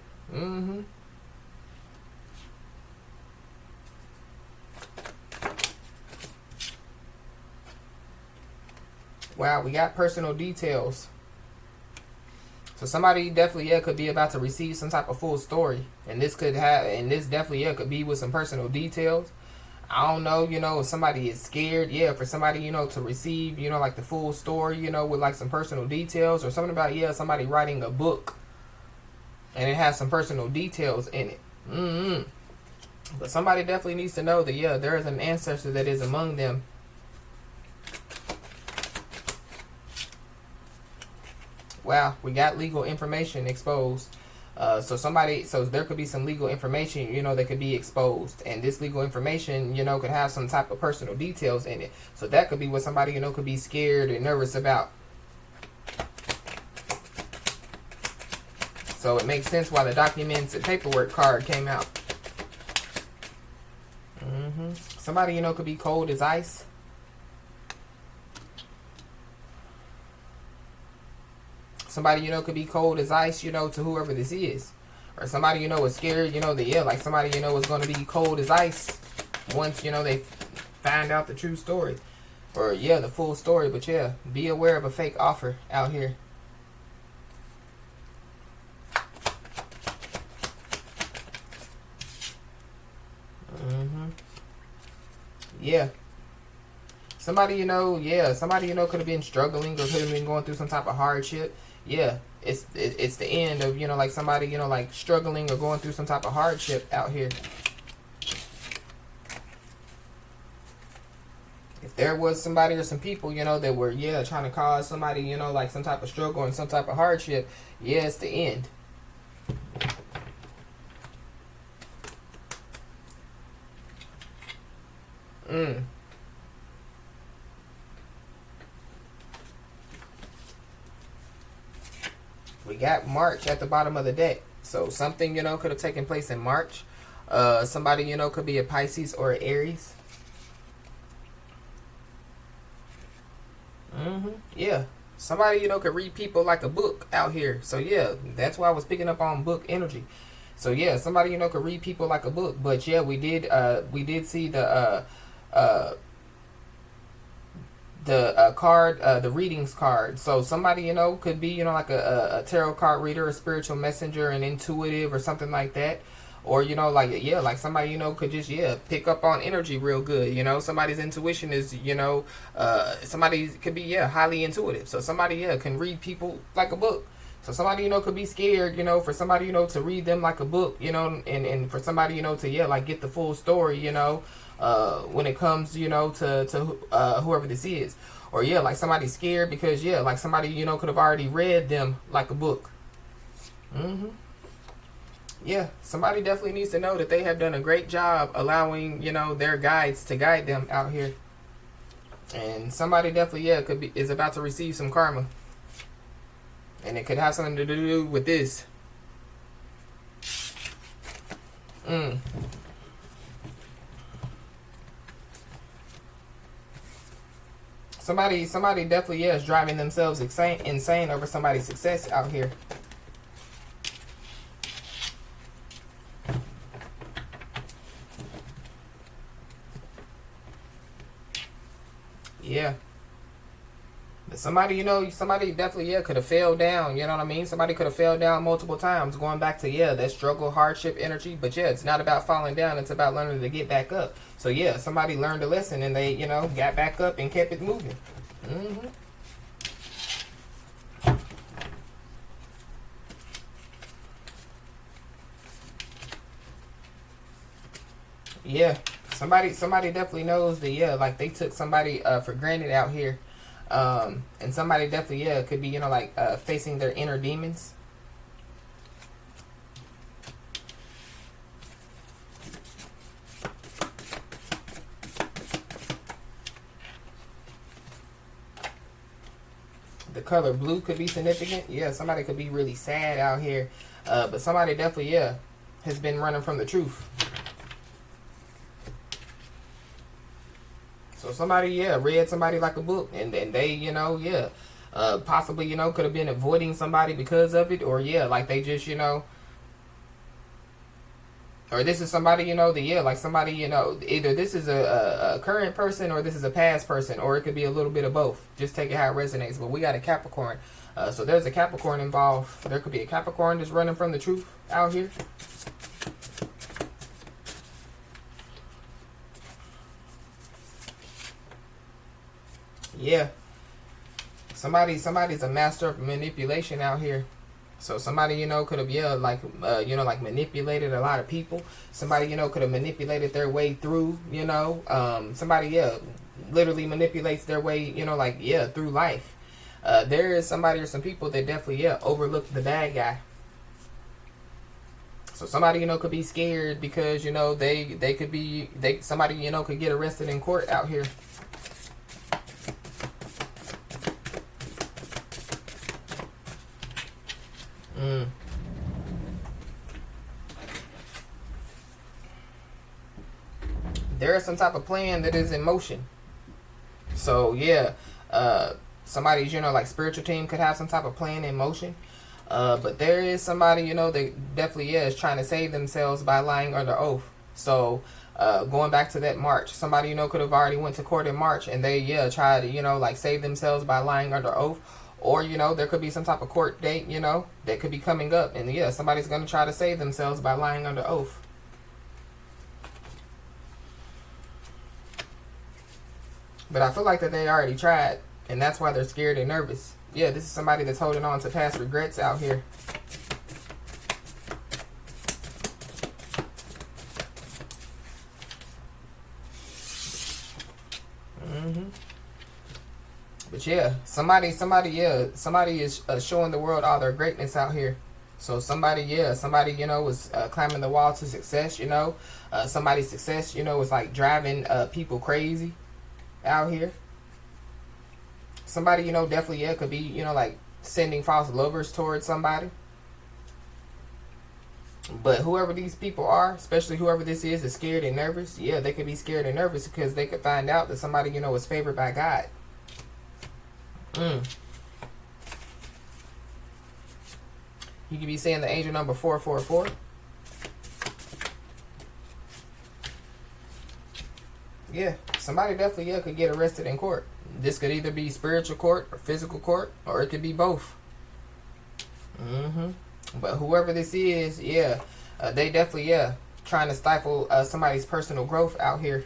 Speaker 1: Wow, we got personal details. So somebody definitely, yeah, could be about to receive some type of full story. And this could have, and this definitely, yeah, could be with some personal details. I don't know, if somebody is scared, yeah, for somebody, to receive, like the full story, with like some personal details, or something about, yeah, somebody writing a book and it has some personal details in it. But somebody definitely needs to know that, yeah, there is an ancestor that is among them. Wow, we got legal information exposed. So there could be some legal information, that could be exposed. And this legal information, could have some type of personal details in it. So that could be what somebody, could be scared and nervous about. So it makes sense why the documents and paperwork card came out. Somebody, could be cold as ice. Somebody, could be cold as ice, to whoever this is. Or somebody, is scared, that, yeah, like somebody, is going to be cold as ice once, they find out the true story. Or, yeah, the full story. But, yeah, be aware of a fake offer out here. Yeah. Somebody, somebody, could have been struggling or could have been going through some type of hardship. Yeah, it's the end of, like somebody, like struggling or going through some type of hardship out here. If there was somebody or some people, that were, yeah, trying to cause somebody, like some type of struggle and some type of hardship, yeah, it's the end. We got March at the bottom of the deck. So something, could have taken place in March. Somebody, could be a Pisces or an Aries. Yeah. Somebody, could read people like a book out here. So yeah, that's why I was picking up on book energy. So yeah, somebody, could read people like a book. But yeah, we did see the card, the readings card. So somebody, could be, like a tarot card reader, a spiritual messenger, an intuitive or something like that. Or, like, yeah, like somebody, could just, yeah, pick up on energy real good. Somebody's intuition is, somebody could be, yeah, highly intuitive. So somebody, yeah, can read people like a book. So somebody, could be scared, for somebody, to read them like a book, and for somebody, to, yeah, like get the full story, when it comes, to whoever this is. Or, yeah, like somebody's scared because, yeah, like somebody, could have already read them like a book. Yeah, somebody definitely needs to know that they have done a great job allowing, their guides to guide them out here. And somebody definitely, yeah, is about to receive some karma. And it could have something to do with this. Somebody definitely, yeah, is driving themselves insane over somebody's success out here. Yeah. But somebody, somebody definitely, yeah, could have fell down, you know what I mean? Somebody could have fell down multiple times, going back to, yeah, that struggle, hardship energy. But, yeah, it's not about falling down. It's about learning to get back up. So, yeah, somebody learned a lesson and they, got back up and kept it moving. Yeah. Somebody definitely knows that, yeah, like they took somebody for granted out here. And somebody definitely, yeah, could be, like facing their inner demons. The color blue could be significant. Yeah, somebody could be really sad out here. But somebody definitely, yeah, has been running from the truth. So somebody, yeah, read somebody like a book, and they, yeah, possibly, could have been avoiding somebody because of it, or yeah, like they just, Or this is somebody, you know, like somebody, you know, either this is a current person or this is a past person, or it could be a little bit of both. Just take it how it resonates. But we got a Capricorn. So there's a Capricorn involved. There could be a Capricorn that's running from the truth out here. Yeah. Somebody's a master of manipulation out here. So somebody, you know, could have, yeah, like, you know, like manipulated a lot of people. Somebody, you know, could have manipulated their way through, you know. Somebody, yeah, literally manipulates their way, you know, like, yeah, through life. There is somebody or some people that definitely, yeah, overlook the bad guy. So somebody, you know, could be scared because, you know, they could be, somebody, you know, could get arrested in court out here. There is some type of plan that is in motion. So yeah, somebody's, you know, like spiritual team could have some type of plan in motion. But there is somebody, you know, that definitely is trying to save themselves by lying under oath. So going back to that March, somebody, you know, could have already went to court in March and they, yeah, tried to, you know, like save themselves by lying under oath. Or, you know, there could be some type of court date, you know, that could be coming up. And yeah, somebody's going to try to save themselves by lying under oath. But I feel like that they already tried. And that's why they're scared and nervous. Yeah, this is somebody that's holding on to past regrets out here. But yeah, somebody is showing the world all their greatness out here. So somebody, you know, was climbing the wall to success, you know. Somebody's success, you know, was like driving people crazy out here. Somebody, you know, definitely, yeah, could be, you know, like sending false lovers towards somebody. But whoever these people are, especially whoever this is scared and nervous. Yeah, they could be scared and nervous because they could find out that somebody, you know, is favored by God. You could be saying the angel number 444. Yeah, somebody definitely, yeah, could get arrested in court. This could either be spiritual court or physical court, or it could be both. But whoever this is, yeah, they definitely, yeah, trying to stifle somebody's personal growth out here.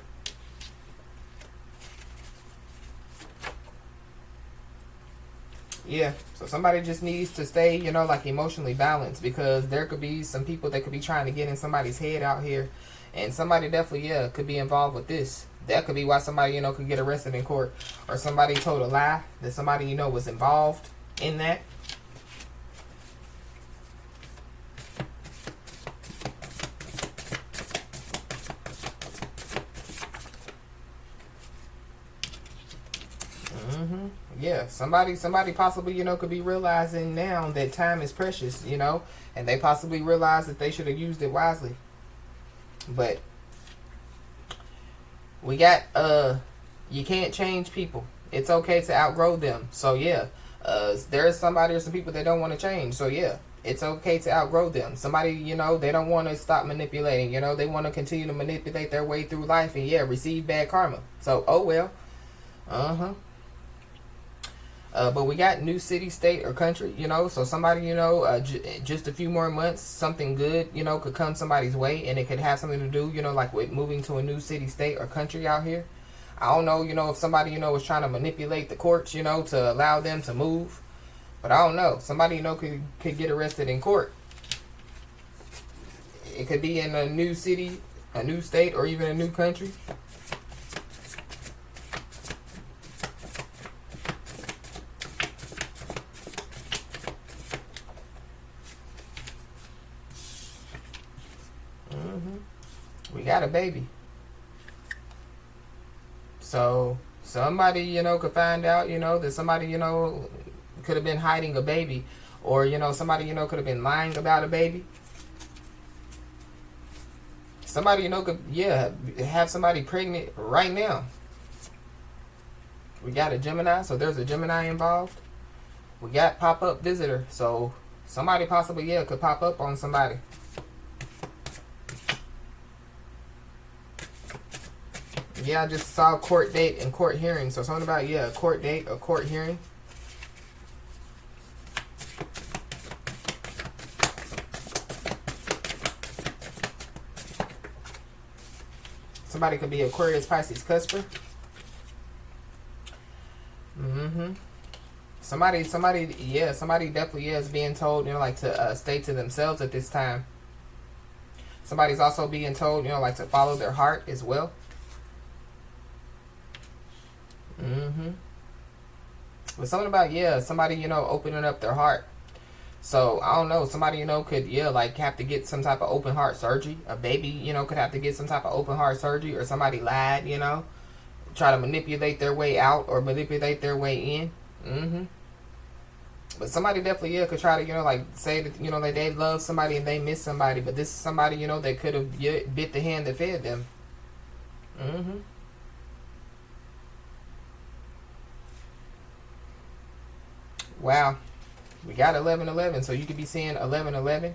Speaker 1: Yeah, so somebody just needs to stay, you know, like emotionally balanced, because there could be some people that could be trying to get in somebody's head out here. And somebody definitely, yeah, could be involved with this. That could be why somebody, you know, could get arrested in court. Or somebody told a lie that somebody, you know, was involved in that. Yeah, somebody possibly, you know, could be realizing now that time is precious, you know, and they possibly realize that they should have used it wisely. But we got, you can't change people. It's okay to outgrow them. So yeah, there's somebody or some people that don't want to change. So yeah, it's okay to outgrow them. Somebody, you know, they don't want to stop manipulating, you know, they want to continue to manipulate their way through life and yeah, receive bad karma. So, oh well. But we got new city, state, or country, you know. So somebody, you know, just a few more months, something good, you know, could come somebody's way. And it could have something to do, you know, like with moving to a new city, state, or country out here. I don't know, you know, if somebody, you know, was trying to manipulate the courts, you know, to allow them to move. But I don't know. Somebody, you know, could get arrested in court. It could be in a new city, a new state, or even a new country. We got a baby. So somebody, you know, could find out, you know, that somebody, you know, could have been hiding a baby. Or, you know, somebody, you know, could have been lying about a baby. Somebody, you know, could, yeah, have somebody pregnant right now. We got a Gemini, so there's a Gemini involved. We got pop-up visitor, so somebody possibly, yeah, could pop up on somebody. Yeah, I just saw court date and court hearing. So something about, yeah, a court date, a court hearing. Somebody could be Aquarius, Pisces, Cusper. Somebody definitely is being told, like to stay to themselves at this time. Somebody's also being told, like to follow their heart as well. But something about, somebody, opening up their heart. So, I don't know, somebody, could, like have to get some type of open heart surgery. A baby, could have to get some type of open heart surgery, or somebody lied, try to manipulate their way out or manipulate their way in. But somebody definitely, could try to, like say that, that they love somebody and they miss somebody. But this is somebody, that could have bit the hand that fed them. Wow. We got 1111, so you could be seeing 1111.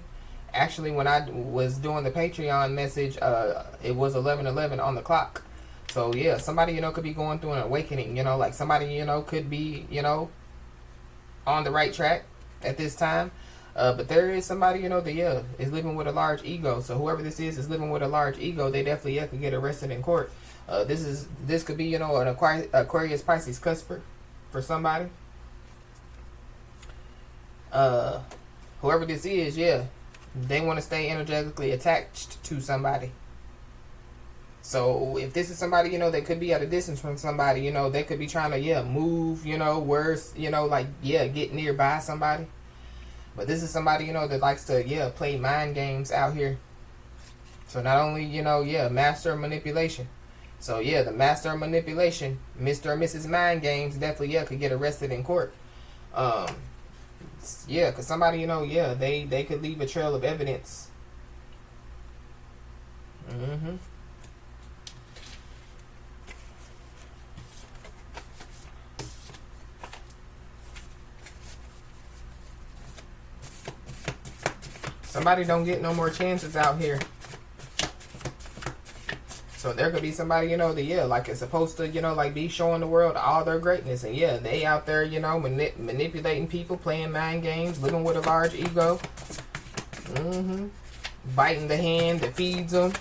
Speaker 1: Actually, when I was doing the Patreon message, it was 1111 on the clock. So, yeah, somebody, could be going through an awakening, like somebody, could be, on the right track at this time. But there is somebody, that, is living with a large ego. So, whoever this is living with a large ego, they definitely, could get arrested in court. This could be, an Aquarius, Pisces, Cusper for somebody. Whoever this is, they want to stay energetically attached to somebody. So if this is somebody, that could be at a distance from somebody, they could be trying to, move, worse, get nearby somebody. But this is somebody, that likes to, play mind games out here. So not only, master of manipulation. So the master of manipulation, Mr. or Mrs. Mind Games, definitely, could get arrested in court. Because somebody, they could leave a trail of evidence. Somebody don't get no more chances out here. So there could be somebody, that, like is supposed to, like be showing the world all their greatness. And they out there, manipulating people, playing mind games, living with a large ego. Biting the hand that feeds them.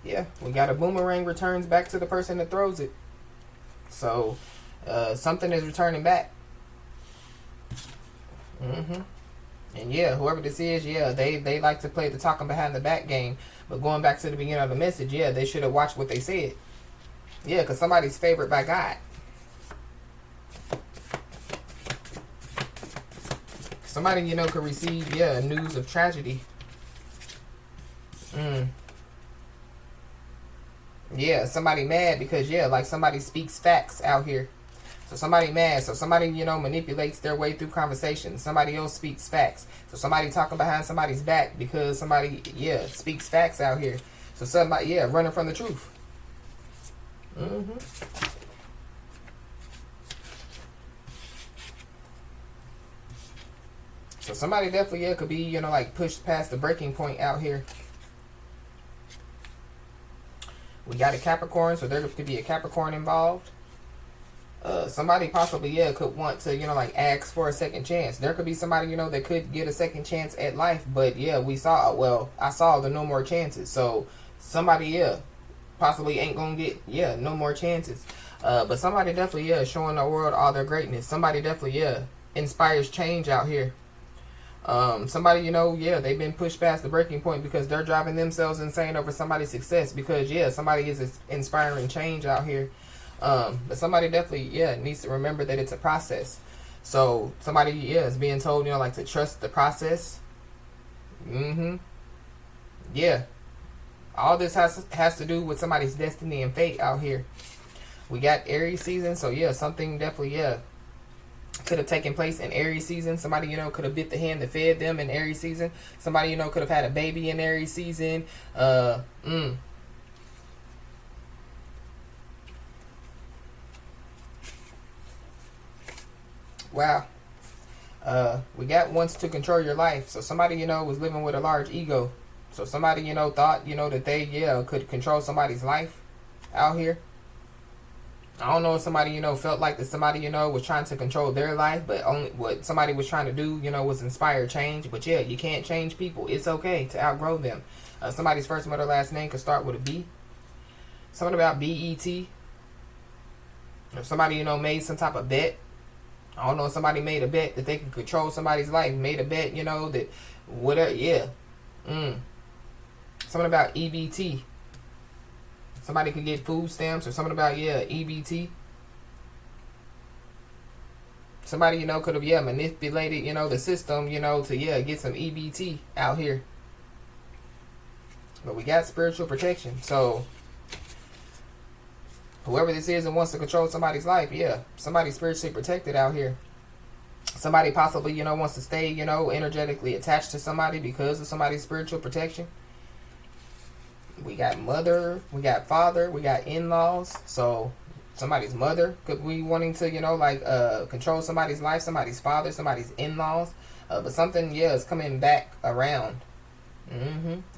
Speaker 1: Yeah, we got a boomerang returns back to the person that throws it. So, something is returning back. And whoever this is, they like to play the talking behind the back game. But going back to the beginning of the message, they should have watched what they said. Because somebody's favored by God. Somebody, could receive, news of tragedy. Somebody mad because, like somebody speaks facts out here. So somebody mad. So somebody, manipulates their way through conversations. Somebody else speaks facts. So somebody talking behind somebody's back because somebody, speaks facts out here. So somebody, running from the truth. So somebody definitely, could be, like pushed past the breaking point out here. We got a Capricorn, so there could be a Capricorn involved. Somebody possibly, could want to, like ask for a second chance. There could be somebody, that could get a second chance at life. But, I saw the no more chances. So, somebody, possibly ain't going to get, no more chances. But somebody definitely, showing the world all their greatness. Somebody definitely, inspires change out here. Somebody, they've been pushed past the breaking point because they're driving themselves insane over somebody's success because, somebody is inspiring change out here. But somebody definitely, needs to remember that it's a process. So somebody, is being told, like to trust the process. All this has to do with somebody's destiny and fate out here. We got Aries season, so something definitely, could have taken place in Aries season. Somebody, could have bit the hand that fed them in Aries season. Somebody, could have had a baby in Aries season. Wow. We got wants to control your life. So somebody, was living with a large ego. So somebody, thought, that they, could control somebody's life out here. I don't know if somebody, felt like that somebody, was trying to control their life, but only what somebody was trying to do, was inspire change. But yeah, you can't change people. It's okay to outgrow them. Somebody's first, middle, last name could start with a B. Something about BET. Or somebody, made some type of bet. I don't know if somebody made a bet that they can control somebody's life. Made a bet, that whatever, yeah. Something about EBT. Somebody could get food stamps or something about, EBT. Somebody, could have, manipulated, the system, to, get some EBT out here. But we got spiritual protection. So, whoever this is and wants to control somebody's life, somebody's spiritually protected out here. Somebody possibly, wants to stay, energetically attached to somebody because of somebody's spiritual protection. We got mother, we got father, we got in-laws. So somebody's mother could be wanting to, control somebody's life, somebody's father, somebody's in-laws. But something, is coming back around.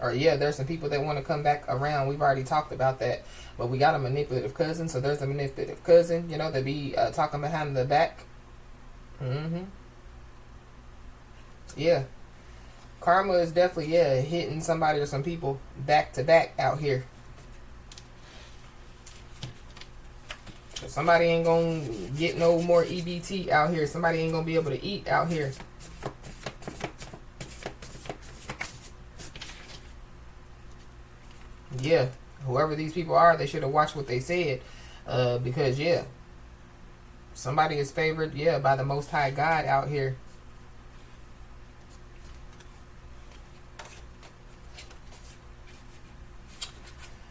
Speaker 1: Or there's some people that want to come back around. We've already talked about that. But we got a manipulative cousin. So there's a manipulative cousin, that be talking behind the back. Yeah. Karma is definitely, hitting somebody or some people back to back out here. So somebody ain't gonna get no more EBT out here. Somebody ain't gonna be able to eat out here. Yeah. Whoever these people are, they should have watched what they said. Because, somebody is favored, by the Most High God out here.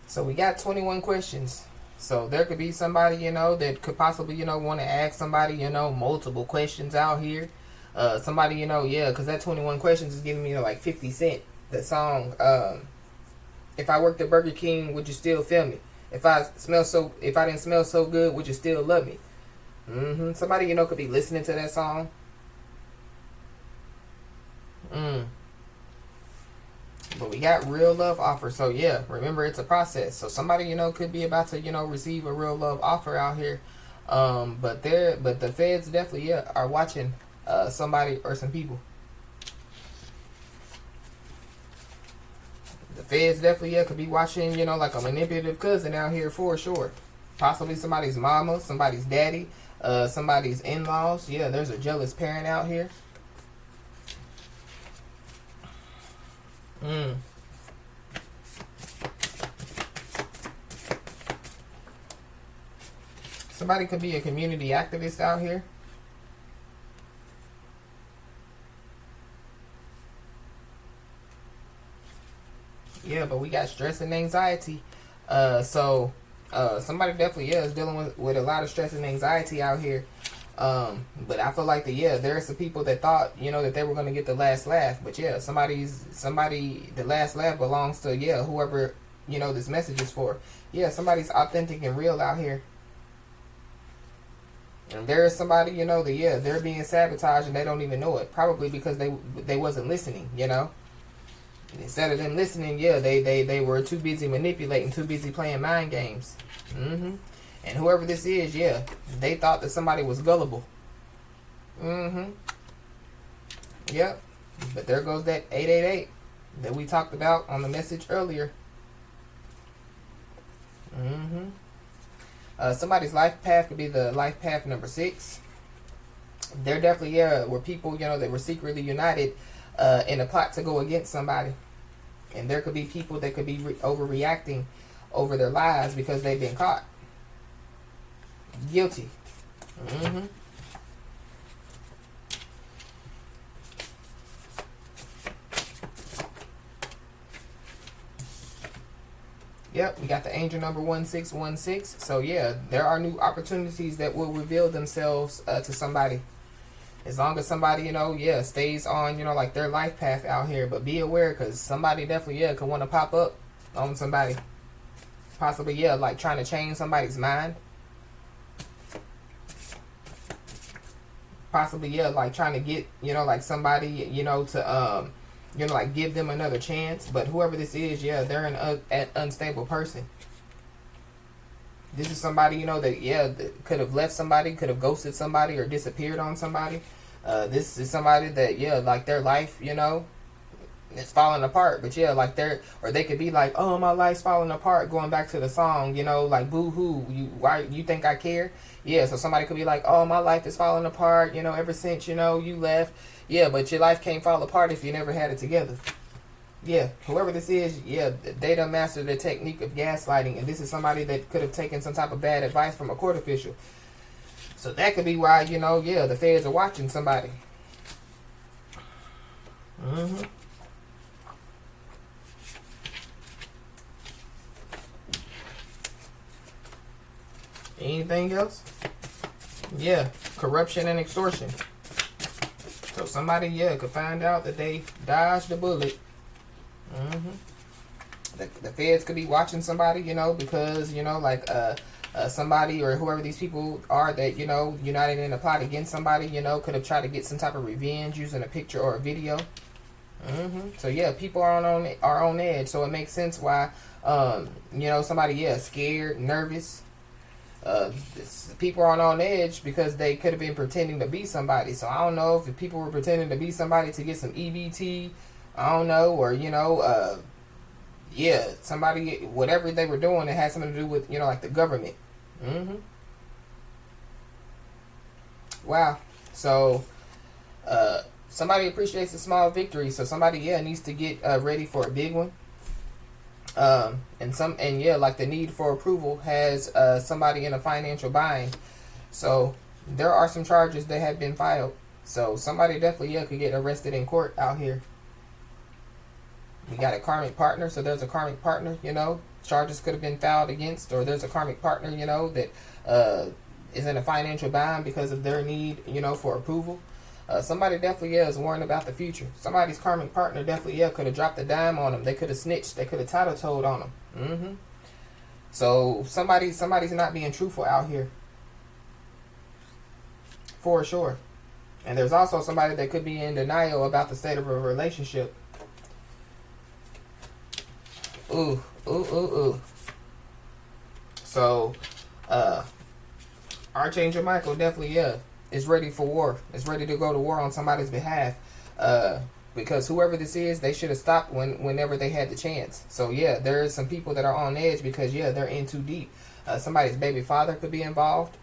Speaker 1: So we got 21 questions. So there could be somebody, that could possibly, want to ask somebody, multiple questions out here. Somebody, because that 21 questions is giving me like 50 Cent. The song, if I worked at Burger King, would you still feel me? If I didn't smell so good, would you still love me? Somebody, could be listening to that song. But we got real love offer. So remember, it's a process. So somebody, could be about to, receive a real love offer out here. But the feds definitely, are watching somebody or some people. The feds definitely, could be watching, like a manipulative cousin out here for sure. Possibly somebody's mama, somebody's daddy, somebody's in-laws. Yeah, there's a jealous parent out here. Somebody could be a community activist out here. Yeah, but we got stress and anxiety. So somebody definitely is dealing with a lot of stress and anxiety out here. But I feel like there are some people that thought, that they were going to get the last laugh. But the last laugh belongs to, whoever, this message is for. Yeah, somebody's authentic and real out here. And there is somebody, they're being sabotaged and they don't even know it. Probably because they wasn't listening, Instead of them listening, they were too busy manipulating, too busy playing mind games. And whoever this is, they thought that somebody was gullible. Yep. But there goes that 888 that we talked about on the message earlier. Somebody's life path could be the life path number 6. There definitely were people, that were secretly united in a plot to go against somebody. And there could be people that could be overreacting over their lives because they've been caught. Guilty. Yep, we got the angel number 1616. So there are new opportunities that will reveal themselves to somebody. As long as somebody, stays on, like their life path out here. But be aware, because somebody definitely, could want to pop up on somebody. Possibly, like trying to change somebody's mind. possibly, yeah, like trying to get, you know, like somebody, you know, to, you know, like give them another chance. But whoever this is, yeah, they're an unstable person. This is somebody, you know, that, yeah, that could have left somebody, could have ghosted somebody or disappeared on somebody. This is somebody that, yeah, like their life, you know, it's falling apart. But yeah, like or they could be like, oh, my life's falling apart, going back to the song, you know, like boo hoo, why you think I care? Yeah, so somebody could be like, oh, my life is falling apart, you know, ever since, you know, you left. Yeah, but your life can't fall apart if you never had it together. Yeah, whoever this is, yeah, they done mastered the technique of gaslighting, and this is somebody that could have taken some type of bad advice from a court official. So that could be why, you know, yeah, the feds are watching somebody. Anything else? Yeah, corruption and extortion. So somebody, yeah, could find out that they dodged the bullet. The feds could be watching somebody, you know, because, you know, like somebody or whoever these people are that, you know, united in a plot against somebody, you know, could have tried to get some type of revenge using a picture or a video. So yeah, people are on edge. So it makes sense why, you know, somebody, yeah, scared, nervous. People are on edge because they could have been pretending to be somebody. So I don't know if people were pretending to be somebody to get some EBT. I don't know, or, you know, yeah, somebody, whatever they were doing, it had something to do with, you know, like the government. Wow. So somebody appreciates a small victory. So somebody, yeah, needs to get ready for a big one. And yeah, like the need for approval has somebody in a financial bind. So there are some charges that have been filed. So somebody definitely, yeah, could get arrested in court out here. We got a karmic partner, so there's a karmic partner, you know, charges could have been filed against, or there's a karmic partner, you know, that is in a financial bind because of their need, you know, for approval. Somebody definitely, yeah, is worrying about the future. Somebody's karmic partner definitely, yeah, could have dropped a dime on them. They could have snitched. They could have tattletooed on them. So somebody's not being truthful out here. For sure. And there's also somebody that could be in denial about the state of a relationship. Ooh. So, Archangel Michael definitely, yeah, is ready for war. Is ready to go to war on somebody's behalf. Because whoever this is, they should have stopped whenever they had the chance. So yeah, there is some people that are on edge because, yeah, they're in too deep. Somebody's baby father could be involved.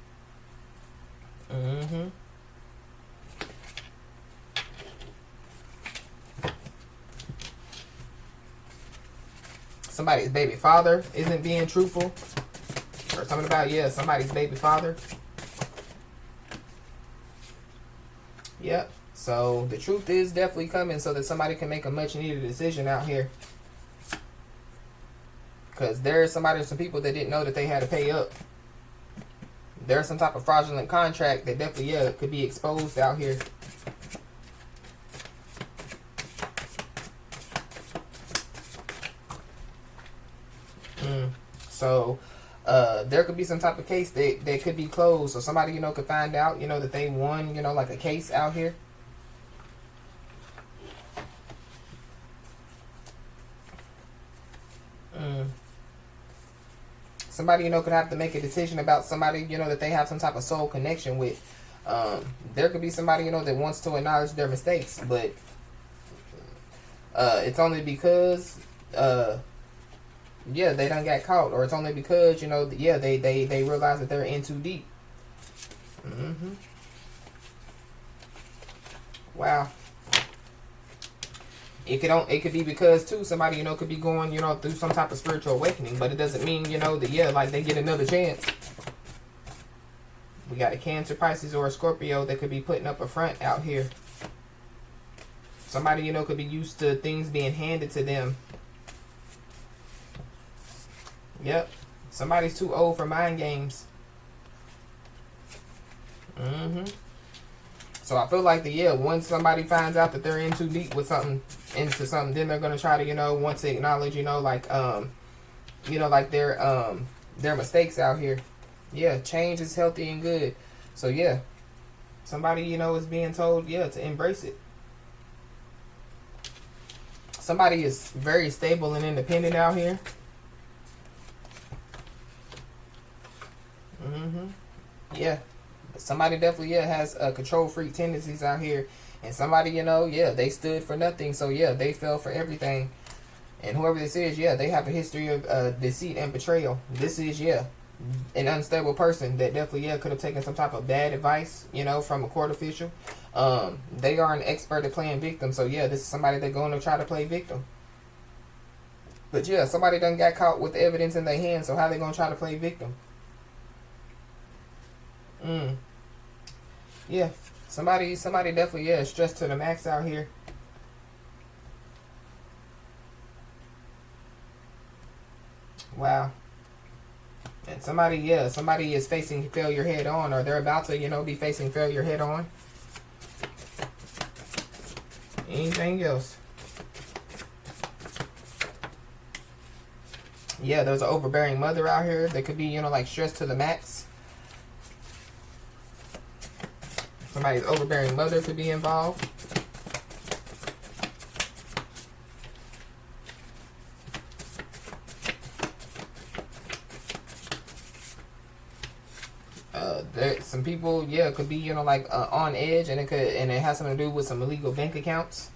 Speaker 1: Somebody's baby father isn't being truthful. Or something about, yeah, somebody's baby father. Yep. So the truth is definitely coming so that somebody can make a much needed decision out here. Because there's some people that didn't know that they had to pay up. There's some type of fraudulent contract that definitely, yeah, could be exposed out here. So there could be some type of case that could be closed. So somebody, you know, could find out, you know, that they won, you know, like a case out here. Somebody, you know, could have to make a decision about somebody, you know, that they have some type of soul connection with. There could be somebody, you know, that wants to acknowledge their mistakes, but it's only because yeah, they done got caught, or it's only because, you know, yeah, they realize that they're in too deep. Wow. It could be because too somebody, you know, could be going, you know, through some type of spiritual awakening, but it doesn't mean, you know, that, yeah, like they get another chance. We got a Cancer, Pisces, or a Scorpio that could be putting up a front out here. Somebody, you know, could be used to things being handed to them. Yep. Somebody's too old for mind games. So I feel like once somebody finds out that they're in too deep with into something, then they're gonna try to, you know, want to acknowledge, you know, like you know, like their mistakes out here. Yeah, change is healthy and good. So yeah. Somebody, you know, is being told, yeah, to embrace it. Somebody is very stable and independent out here. Yeah. Somebody definitely, yeah, has control freak tendencies out here. And somebody, you know, yeah, they stood for nothing. So, yeah, they fell for everything. And whoever this is, yeah, they have a history of deceit and betrayal. This is, yeah, an unstable person that definitely, yeah, could have taken some type of bad advice, you know, from a court official. They are an expert at playing victim. So, yeah, this is somebody that's going to try to play victim. But, yeah, somebody done got caught with evidence in their hands. So, how they going to try to play victim? Yeah, somebody definitely, yeah, stressed to the max out here. Wow. And somebody, yeah, somebody is facing failure head on, or they're about to, you know, be facing failure head on. Anything else? Yeah, there's an overbearing mother out here that could be, you know, like stressed to the max. Somebody's overbearing mother could be involved. Some people, yeah, could be, you know, like on edge, and it has something to do with some illegal bank accounts.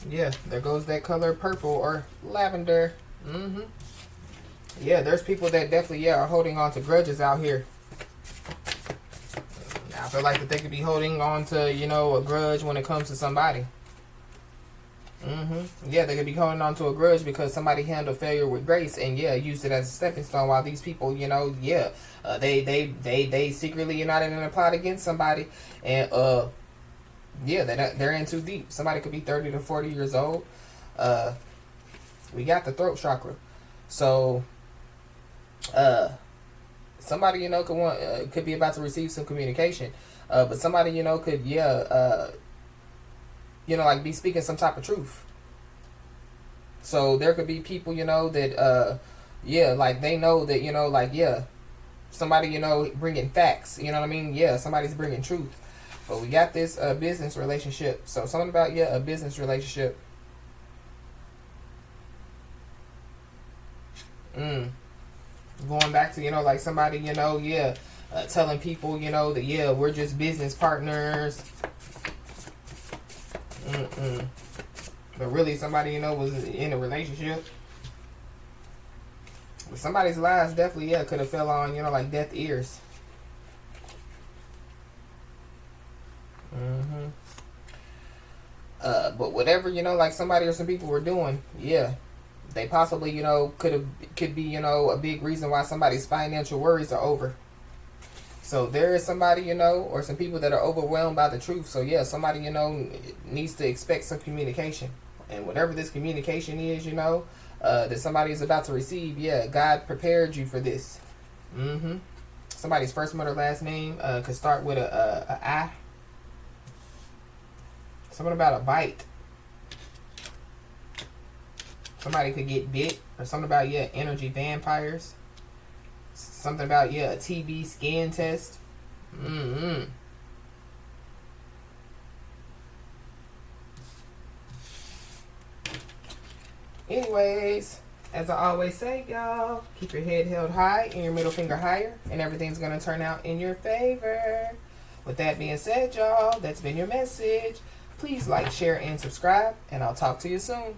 Speaker 1: Yeah, there goes that color, purple or lavender. Yeah, there's people that definitely, yeah, are holding on to grudges out here. I feel like that they could be holding on to, you know, a grudge when it comes to somebody. Yeah, they could be holding on to a grudge because somebody handled failure with grace and, yeah, used it as a stepping stone, while these people, you know, yeah, they secretly united in a plot against somebody. And, yeah, they're in too deep. Somebody could be 30 to 40 years old. We got the throat chakra. So, somebody, you know, could be about to receive some communication. But somebody, you know, could, yeah, you know, like be speaking some type of truth. So there could be people, you know, that, yeah, like they know that, you know, like, yeah, somebody, you know, bringing facts, you know what I mean? Yeah, somebody's bringing truth. But we got this business relationship. So something about, yeah, a business relationship. Going back to, you know, like somebody, you know, yeah, telling people, you know, that, yeah, we're just business partners. But really somebody, you know, was in a relationship. But somebody's lies definitely, yeah, could have fell on, you know, like deaf ears. But whatever, you know, like somebody or some people were doing, yeah, they possibly, you know, could be, you know, a big reason why somebody's financial worries are over. So there is somebody, you know, or some people that are overwhelmed by the truth. So yeah, somebody, you know, needs to expect some communication. And whatever this communication is, you know, that somebody is about to receive, yeah, God prepared you for this. Somebody's first, mother, last name could start with a I. Something about a bite. Somebody could get bit. Or something about, yeah, energy vampires. Something about, yeah, a TB scan test. Anyways, as I always say, y'all, keep your head held high and your middle finger higher, and everything's going to turn out in your favor. With that being said, y'all, that's been your message. Please like, share, and subscribe, and I'll talk to you soon.